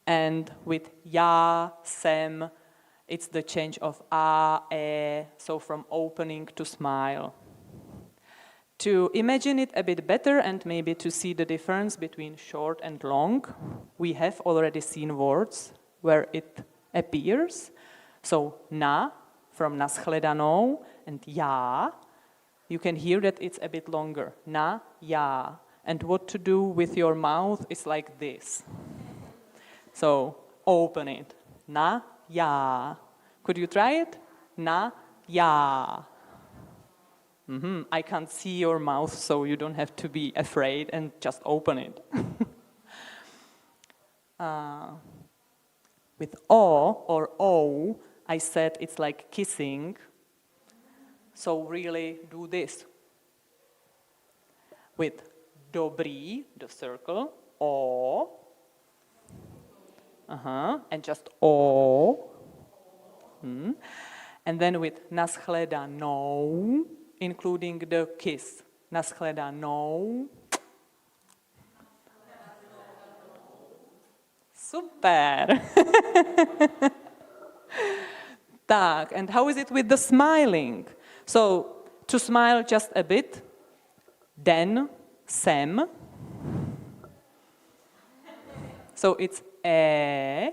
And with já jsem, it's the change of a, e, so from opening to smile. To imagine it a bit better and maybe to see the difference between short and long, we have already seen words where it appears. So na, from nashledanou, and já, you can hear that it's a bit longer. Na, já. And what to do with your mouth is like this. So open it. Na, já. Could you try it? Na, já. I can't see your mouth, so you don't have to be afraid and just open it. With O or O, I said it's like kissing. So really do this. With dobrý, the circle, O. And just O. And then with nashledanou, including the kiss. Nashledanou. Super. Tak, and how is it with the smiling? So, to smile just a bit, den, jsem. So it's e.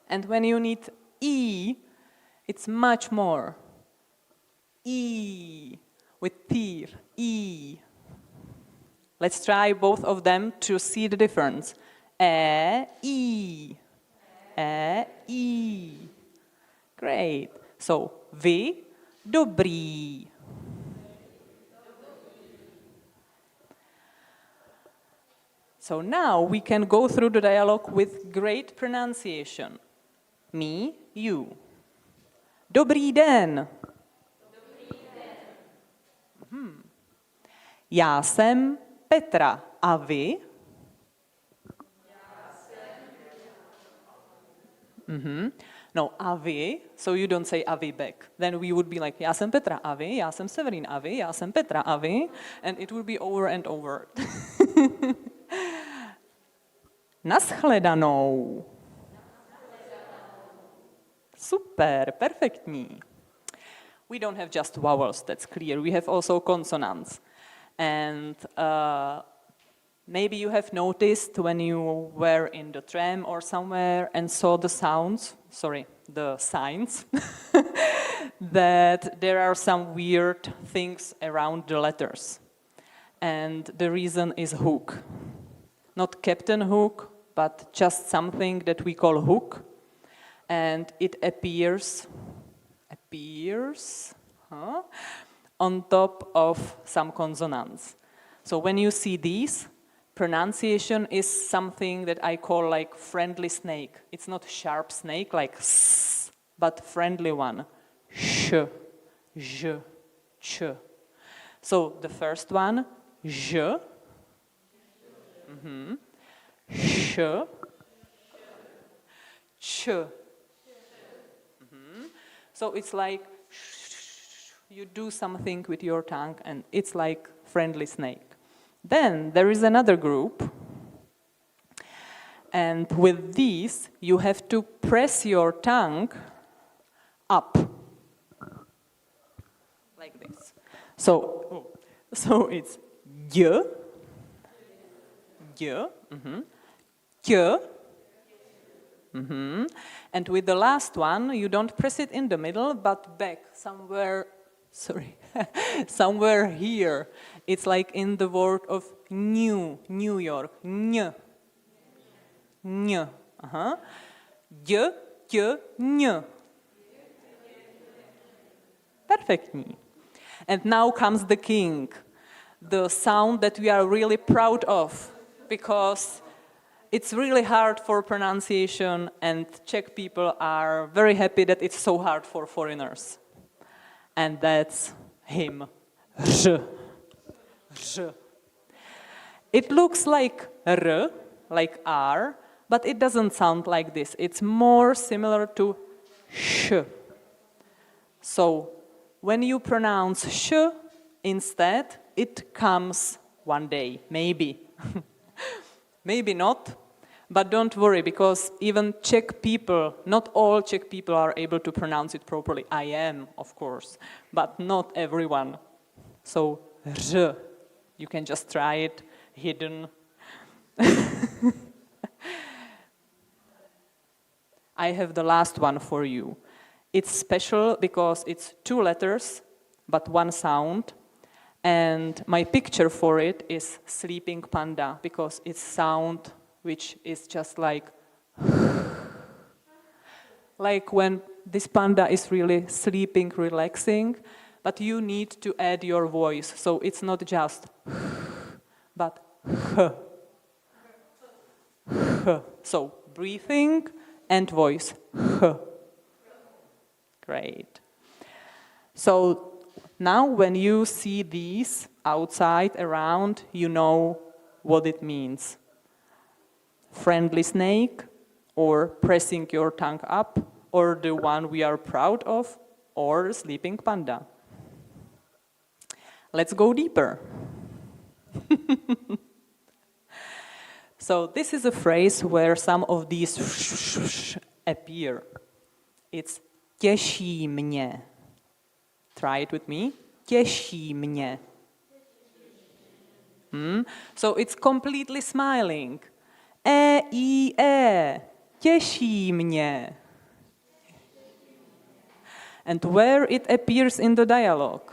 And when you need e, it's much more. E, with tir, e. Let's try both of them to see the difference. E. Great. So, vy, dobrý. So now we can go through the dialogue with great pronunciation. Me, you. Dobrý den. Já jsem Petra. A vy? No, a vy, so you don't say a vy back. Then we would be like, já jsem Petra, a vy, já jsem Severin, a vy, já jsem Petra, a vy, and it would be over and over. Nashledanou. Super, perfektní. We don't have just vowels, that's clear. We have also consonants. And maybe you have noticed when you were in the tram or somewhere and saw the signs, that there are some weird things around the letters. And the reason is hook. Not Captain Hook, but just something that we call hook. And it appears on top of some consonants. So when you see these, pronunciation is something that I call like friendly snake. It's not sharp snake like s, but friendly one. Sh, j, ch. So the first one, j, sh, ch. So it's like you do something with your tongue and it's like friendly snake. Then there is another group, and with these you have to press your tongue up. Like this. So it's j, j, k, and with the last one, you don't press it in the middle, but back somewhere, somewhere here. It's like in the word of New York, ň, ň, j, k, ň. Perfektní. And now comes the king, the sound that we are really proud of, because it's really hard for pronunciation, and Czech people are very happy that it's so hard for foreigners. And that's him, R. R. It looks like R, like R, but it doesn't sound like this. It's more similar to sh. So when you pronounce sh instead, it comes one day, maybe. Maybe not, but don't worry, because even Czech people, not all Czech people are able to pronounce it properly. I am, of course, but not everyone. So, R, you can just try it, hidden. I have the last one for you. It's special because it's 2 letters, but 1 sound. And my picture for it is sleeping panda, because it's sound which is just like when this panda is really sleeping, relaxing, but you need to add your voice. So it's not just but so breathing and voice. Great. So now when you see these outside, around, you know what it means. Friendly snake, or pressing your tongue up, or the one we are proud of, or sleeping panda. Let's go deeper. So this is a phrase where some of these appear. It's těší mě. Try it with me. Těší mě. So it's completely smiling. E. Těší mě. And where it appears in the dialogue.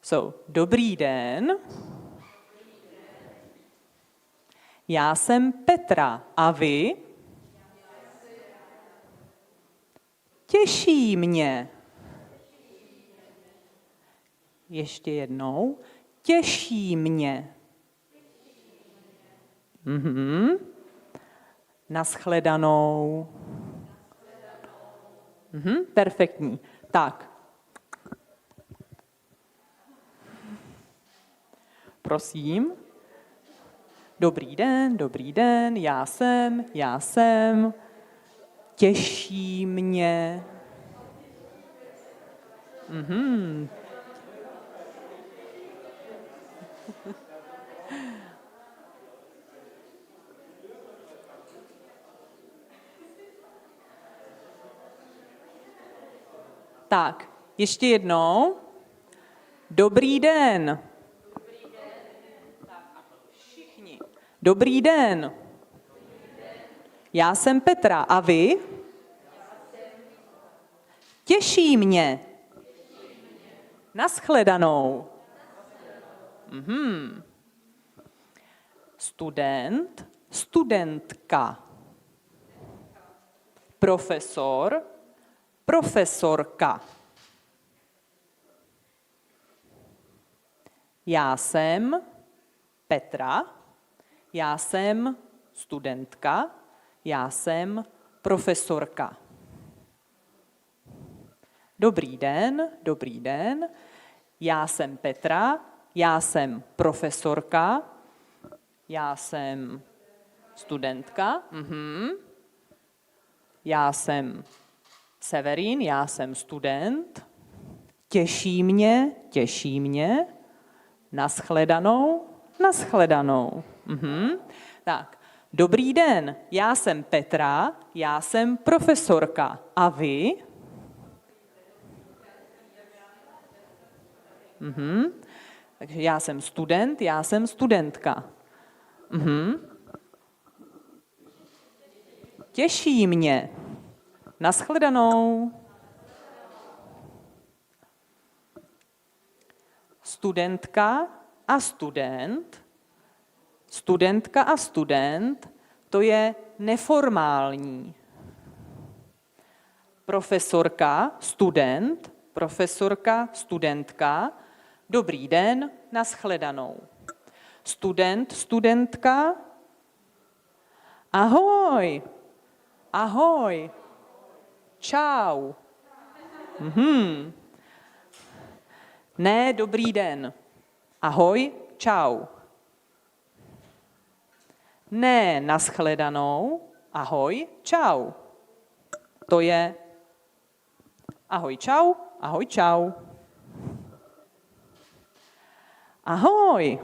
So, dobrý den. Já jsem Petra. A vy? Těší mě. Ještě jednou. Těší mě. Naschledanou. Perfektní. Tak. Prosím. Dobrý den, já jsem. Těší mě. Tak, ještě jednou. Dobrý den. Všichni. Dobrý den. Já jsem Petra. A vy? Těší mě. Naschledanou. Student, studentka. Profesor, profesorka. Já jsem Petra, já jsem studentka, já jsem profesorka. Dobrý den, já jsem Petra, já jsem profesorka, já jsem studentka, já jsem Severín, já jsem student, těší mě, naschledanou. Tak, dobrý den, já jsem Petra, já jsem profesorka. A vy? Takže já jsem student, já jsem studentka. Těší mě. Naschledanou. Studentka a student. Studentka a student, to je neformální. Profesorka, student, profesorka, studentka, dobrý den, naschledanou. Student, studentka, ahoj, ahoj, čau. Ne, dobrý den, ahoj, čau. Ne, naschledanou, ahoj, čau. To je ahoj, čau, ahoj, čau. Ahoj.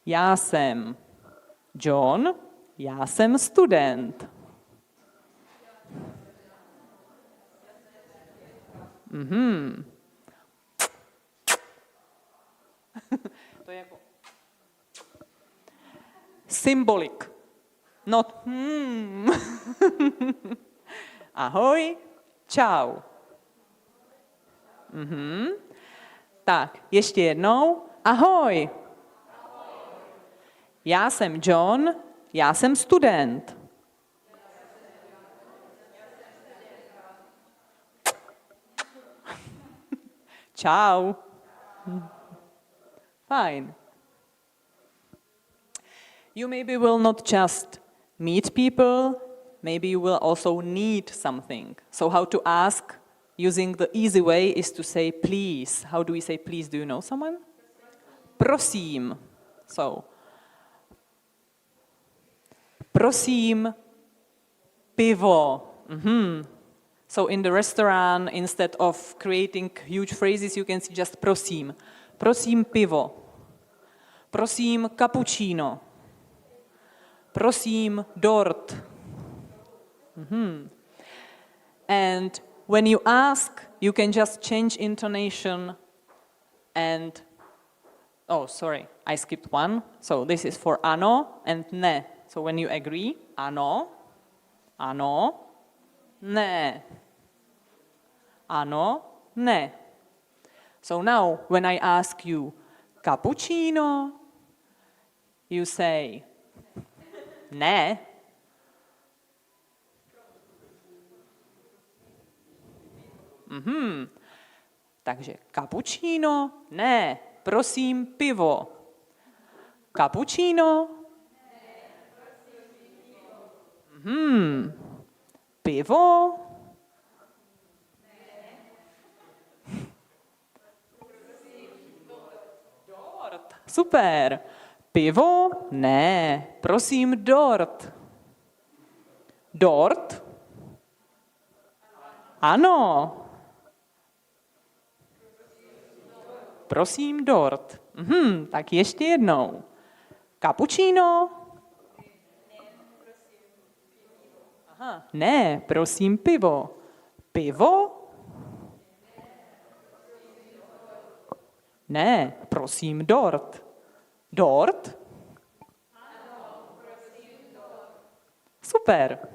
Já jsem John, já jsem student. To je jako symbolik. Not Ahoj, čau. Tak, ještě jednou. Ahoj. Já jsem John, já jsem student. Čau. Fine. You maybe will not just meet people, maybe you will also need something. So how to ask using the easy way is to say please. How do we say please? Do you know someone? Prosím. So, prosím, pivo. So in the restaurant, instead of creating huge phrases, you can see just prosím. Prosím, pivo. Prosím, cappuccino. Prosím, dort. And when you ask, you can just change intonation and... Oh, sorry, I skipped one. So this is for ano and ne. So when you agree, ano, ano, ne. Ano, ne. So now, when I ask you cappuccino, you say ne. Takže cappuccino, ne. Prosím, pivo. Cappuccino? Pivo? Dort. Super. Pivo? Ne. Prosím, dort. Dort? Ano. Prosím, dort. Tak ještě jednou. Cappuccino? Aha, ne, prosím, pivo. Pivo? Ne, prosím, dort. Dort? Super.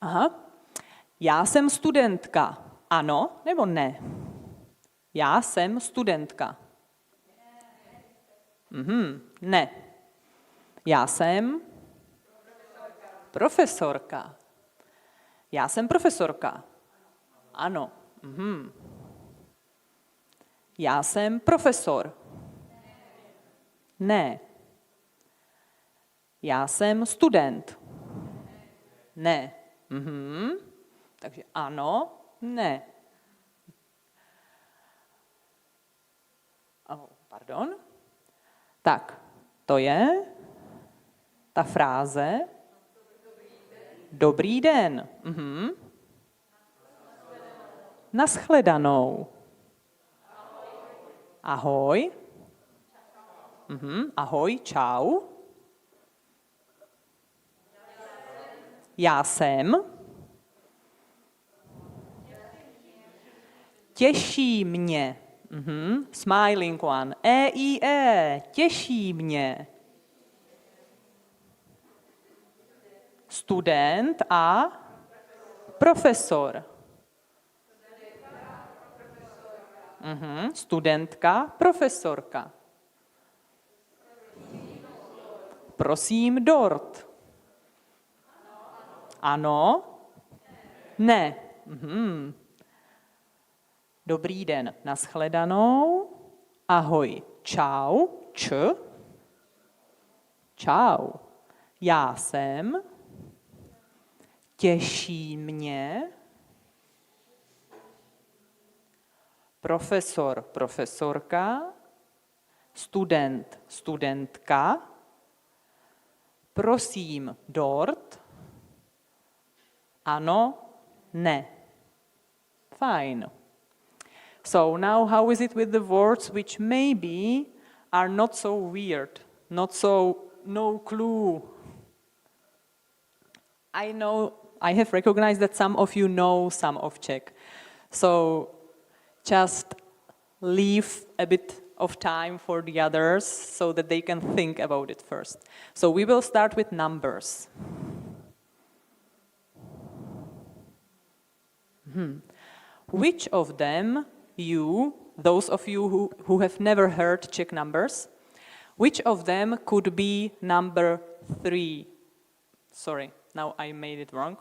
Aha. Já jsem studentka. Ano nebo ne? Já jsem studentka. Ne. Já jsem profesorka. Já jsem profesorka. Ano. Já jsem profesor. Ne. Já jsem student. Ne. Takže ano, ne. Pardon. Tak, to je ta fráze dobrý den. Naschledanou. Ahoj. Ahoj, čau. Já jsem. těší mě. Smiling one. E, těší mě. Student a profesor. Studentka, profesorka. Prosím, dort. Ano? Ne. Dobrý den, nashledanou. Ahoj, čau, čau. Já jsem. Těší mě. Profesor, profesorka. Student, studentka. Prosím, dort. Ano, ne. Fine. So now how is it with the words which maybe are not so weird, not so no clue? I know, I have recognized that some of you know some of Czech. So just leave a bit of time for the others so that they can think about it first. So we will start with numbers. Which of them those of you who have never heard Czech numbers, which of them could be number 3? Sorry, now I made it wrong.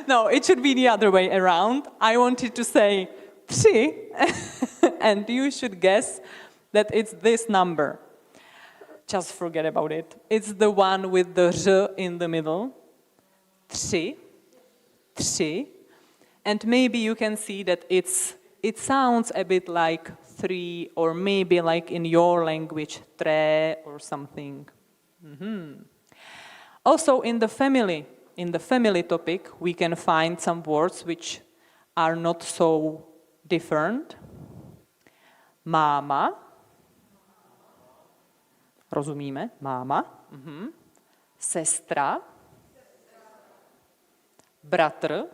No, it should be the other way around. I wanted to say 3, and you should guess that it's this number. Just forget about it. It's the one with the R in the middle. 3. And maybe you can see that it sounds a bit like 3, or maybe like in your language, tre or something. Also in the family topic, we can find some words which are not so different. Máma. Rozumíme? Máma. Sestra. Bratr.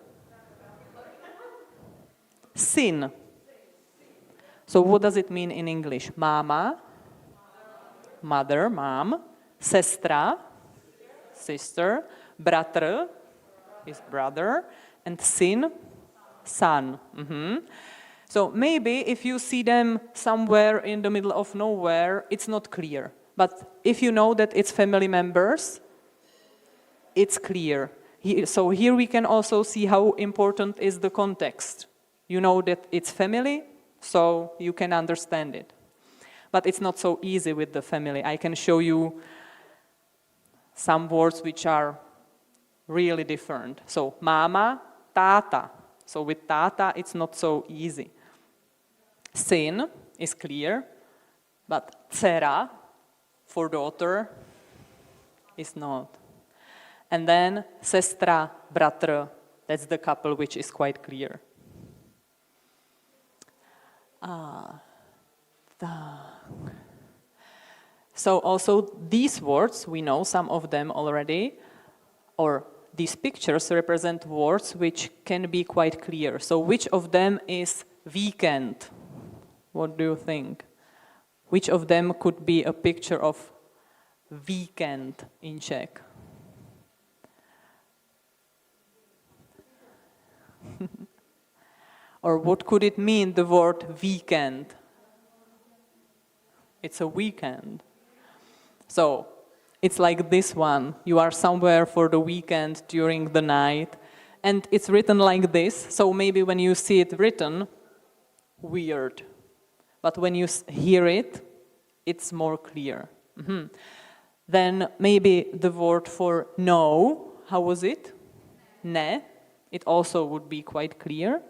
Syn. So what does it mean in English? Máma, mother, mom. Sestra, sister. Bratr is brother. And syn, son. So maybe if you see them somewhere in the middle of nowhere, it's not clear. But if you know that it's family members, it's clear. So here we can also see how important is the context. You know that it's family, so you can understand it. But it's not so easy with the family. I can show you some words which are really different. So mama, táta. So with táta, it's not so easy. Syn is clear, but dcera for daughter is not. And then sestra, bratr, that's the couple which is quite clear. So also these words, we know some of them already, or these pictures represent words which can be quite clear. So which of them is weekend? What do you think? Which of them could be a picture of weekend in Czech? Or what could it mean, the word weekend? It's a weekend. So it's like this one. You are somewhere for the weekend during the night, and it's written like this. So maybe when you see it written, weird. But when you hear it, it's more clear. Then maybe the word for no, how was it? Ne. It also would be quite clear.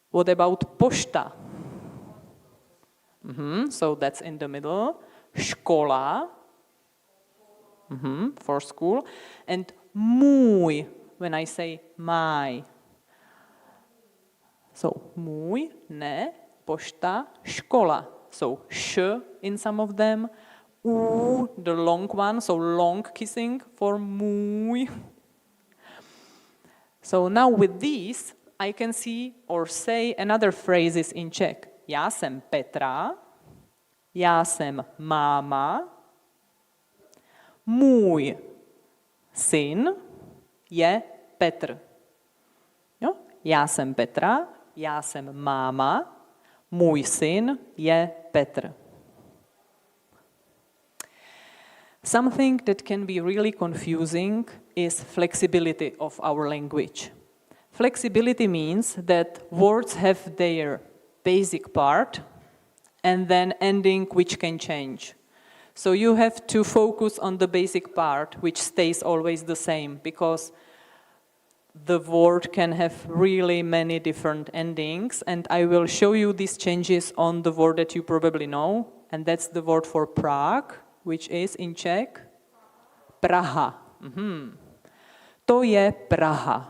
What about pošta? So that's in the middle. Škola, for school. And můj, when I say my. So můj, ne, pošta, škola. So š in some of them. U, the long one, so long kissing for můj. So now with these, I can see or say another phrases in Czech. Já jsem Petra, já jsem máma, můj syn je Petr. Jo? Já jsem Petra, já jsem máma, můj syn je Petr. Something that can be really confusing is flexibility of our language. Flexibility means that words have their basic part and then ending which can change. So you have to focus on the basic part, which stays always the same, because the word can have really many different endings, and I will show you these changes on the word that you probably know, and that's the word for Prague, which is in Czech Praha. To je Praha.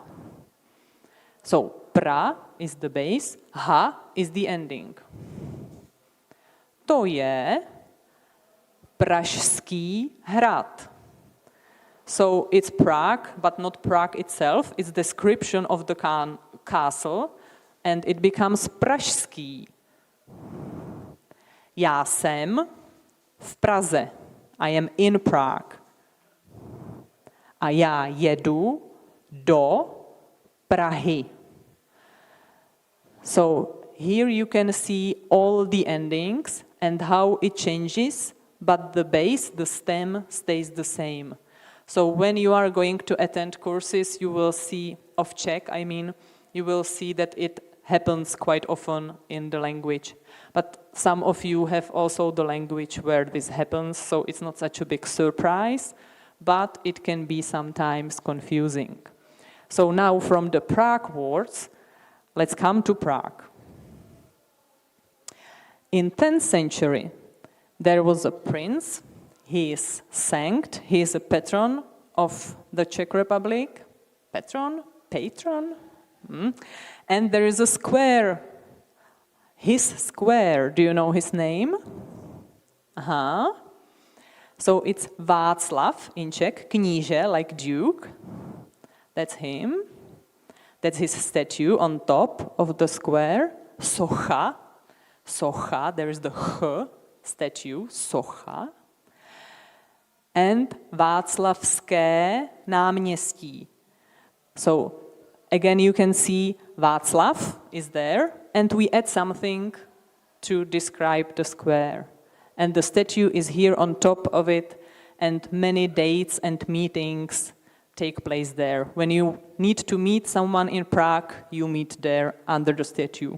So pra is the base, ha is the ending. To je Pražský hrad. So it's Prague, but not Prague itself. It's description of the castle, and it becomes Pražský. Já jsem v Praze. I am in Prague. A já jedu do Prahy. So here you can see all the endings and how it changes, but the base, the stem, stays the same. So when you are going to attend courses, you will see, of Czech, I mean, you will see that it happens quite often in the language. But some of you have also the language where this happens, so it's not such a big surprise, but it can be sometimes confusing. So now from the Prague words, let's come to Prague. In 10th century, there was a prince. He is saint. He is a patron of the Czech Republic. Patron? And there is a square. His square. Do you know his name? So it's Václav in Czech. Kníže, like duke. That's him. That's his statue on top of the square. Socha. Socha. There is the H statue. Socha. And Václavské náměstí. So again you can see Václav is there, and we add something to describe the square. And the statue is here on top of it, and many dates and meetings take place there. When you need to meet someone in Prague, you meet there under the statue.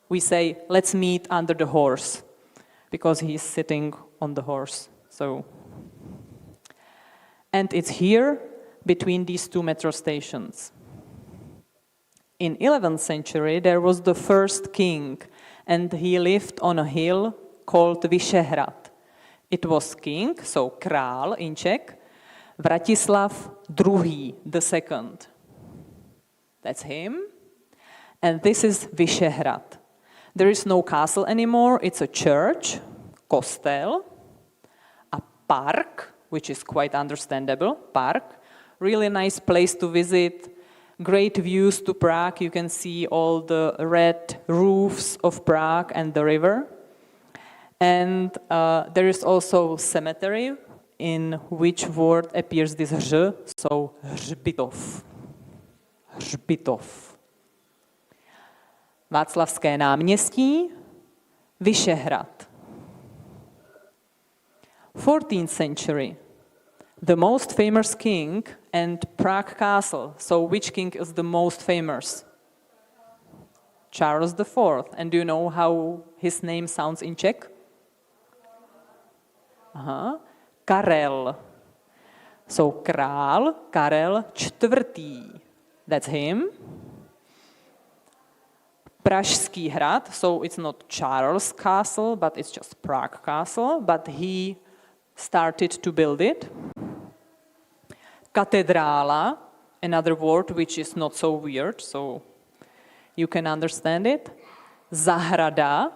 We say, let's meet under the horse, because he's sitting on the horse. So, and it's here between these two metro stations. In 11th century, there was the first king, and he lived on a hill called Vyšehrad. It was king, so král in Czech, Vratislav II, the second. That's him. And this is Vyšehrad. There is no castle anymore, it's a church, kostel, a park, which is quite understandable, park, really nice place to visit, great views to Prague, you can see all the red roofs of Prague and the river. And there is also cemetery, in which word appears this ř, so hřbitov. Hřbitov. Václavské náměstí, Vyšehrad. 14th century, the most famous king and Prague castle. So which king is the most famous? Charles IV. And do you know how his name sounds in Czech? Karel. So král Karel IV. That's him. Pražský hrad, so it's not Charles Castle, but it's just Prague Castle, but he started to build it. Katedrála, another word which is not so weird, so you can understand it. Zahrada,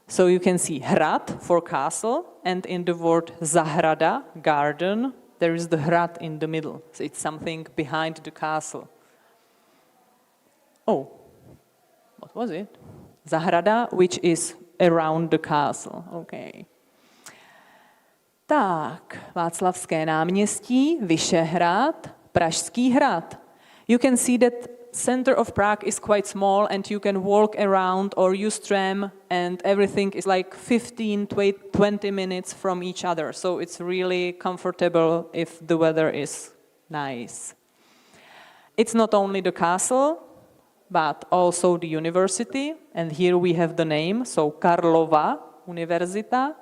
so you can see hrad for castle, and in the word zahrada, garden, there is the hrad in the middle, so it's something behind the castle. Oh, what was it? Zahrada, which is around the castle. Okay. Tak, Václavské náměstí, Vyšehrad, Pražský hrad. You can see that center of Prague is quite small and you can walk around or use tram and everything is like 15 to 20 minutes from each other. So it's really comfortable if the weather is nice. It's not only the castle, but also the university. And here we have the name, so Karlova Univerzita,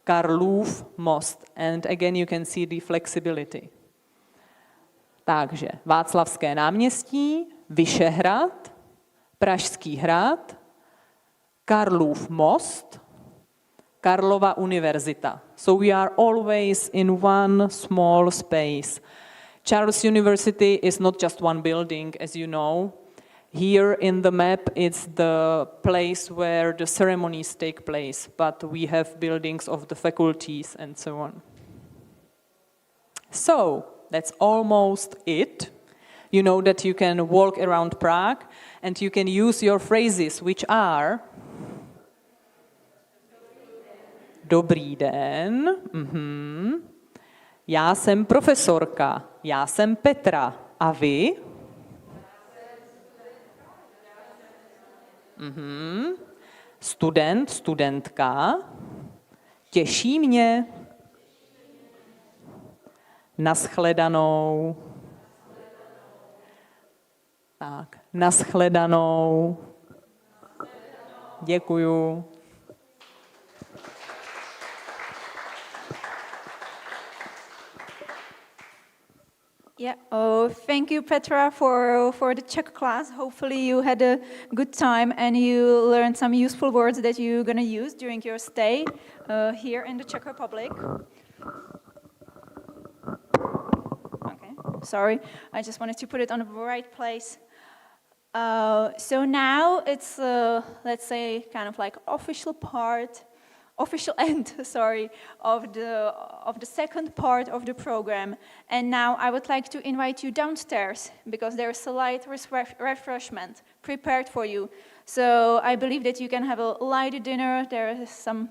Karlův most. And again you can see the flexibility. Takže Václavské náměstí, Vyšehrad, Pražský hrad, Karlův most, Karlova Univerzita. So we are always in one small space. Charles University is not just one building, as you know. Here in the map it's the place where the ceremonies take place, but we have buildings of the faculties and so on. So, that's almost it. You know that you can walk around Prague and you can use your phrases, which are Dobrý den. Já jsem profesorka. Já jsem Petra. A vy? Student, studentka. Těší mě. Naschledanou. Tak, naschledanou. Děkuju. Yeah. Oh, thank you, Petra, for the Czech class. Hopefully you had a good time and you learned some useful words that you're going to use during your stay here in the Czech Republic. Okay, sorry. I just wanted to put it on the right place. So now it's, let's say, kind of like official end, of the second part of the program. And now I would like to invite you downstairs because there's a light refreshment prepared for you. So I believe that you can have a light dinner. There is some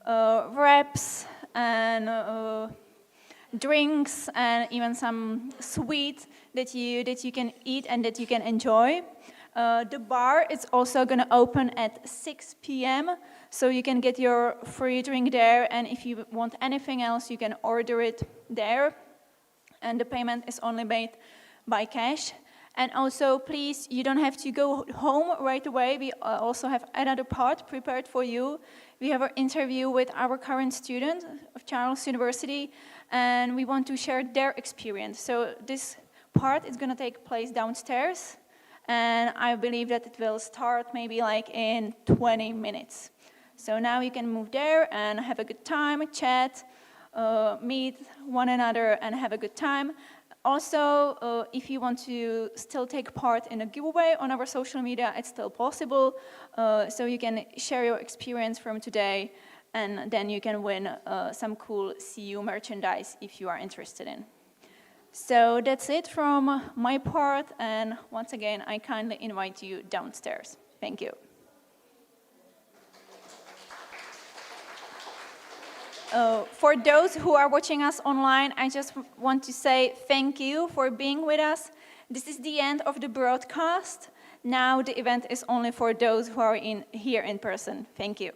wraps and drinks and even some sweets that you can eat and that you can enjoy. The bar is also going to open at 6 p.m. So you can get your free drink there, and if you want anything else, you can order it there. And the payment is only made by cash. And also, please, you don't have to go home right away. We also have another part prepared for you. We have an interview with our current student of Charles University, and we want to share their experience. So this part is going to take place downstairs, and I believe that it will start maybe like in 20 minutes. So now you can move there and have a good time, chat, meet one another and have a good time. Also, if you want to still take part in a giveaway on our social media, it's still possible. So you can share your experience from today, and then you can win some cool CU merchandise if you are interested in. So that's it from my part, and once again, I kindly invite you downstairs. Thank you. For those who are watching us online, I just want to say thank you for being with us. This is the end of the broadcast. Now the event is only for those who are here in person. Thank you.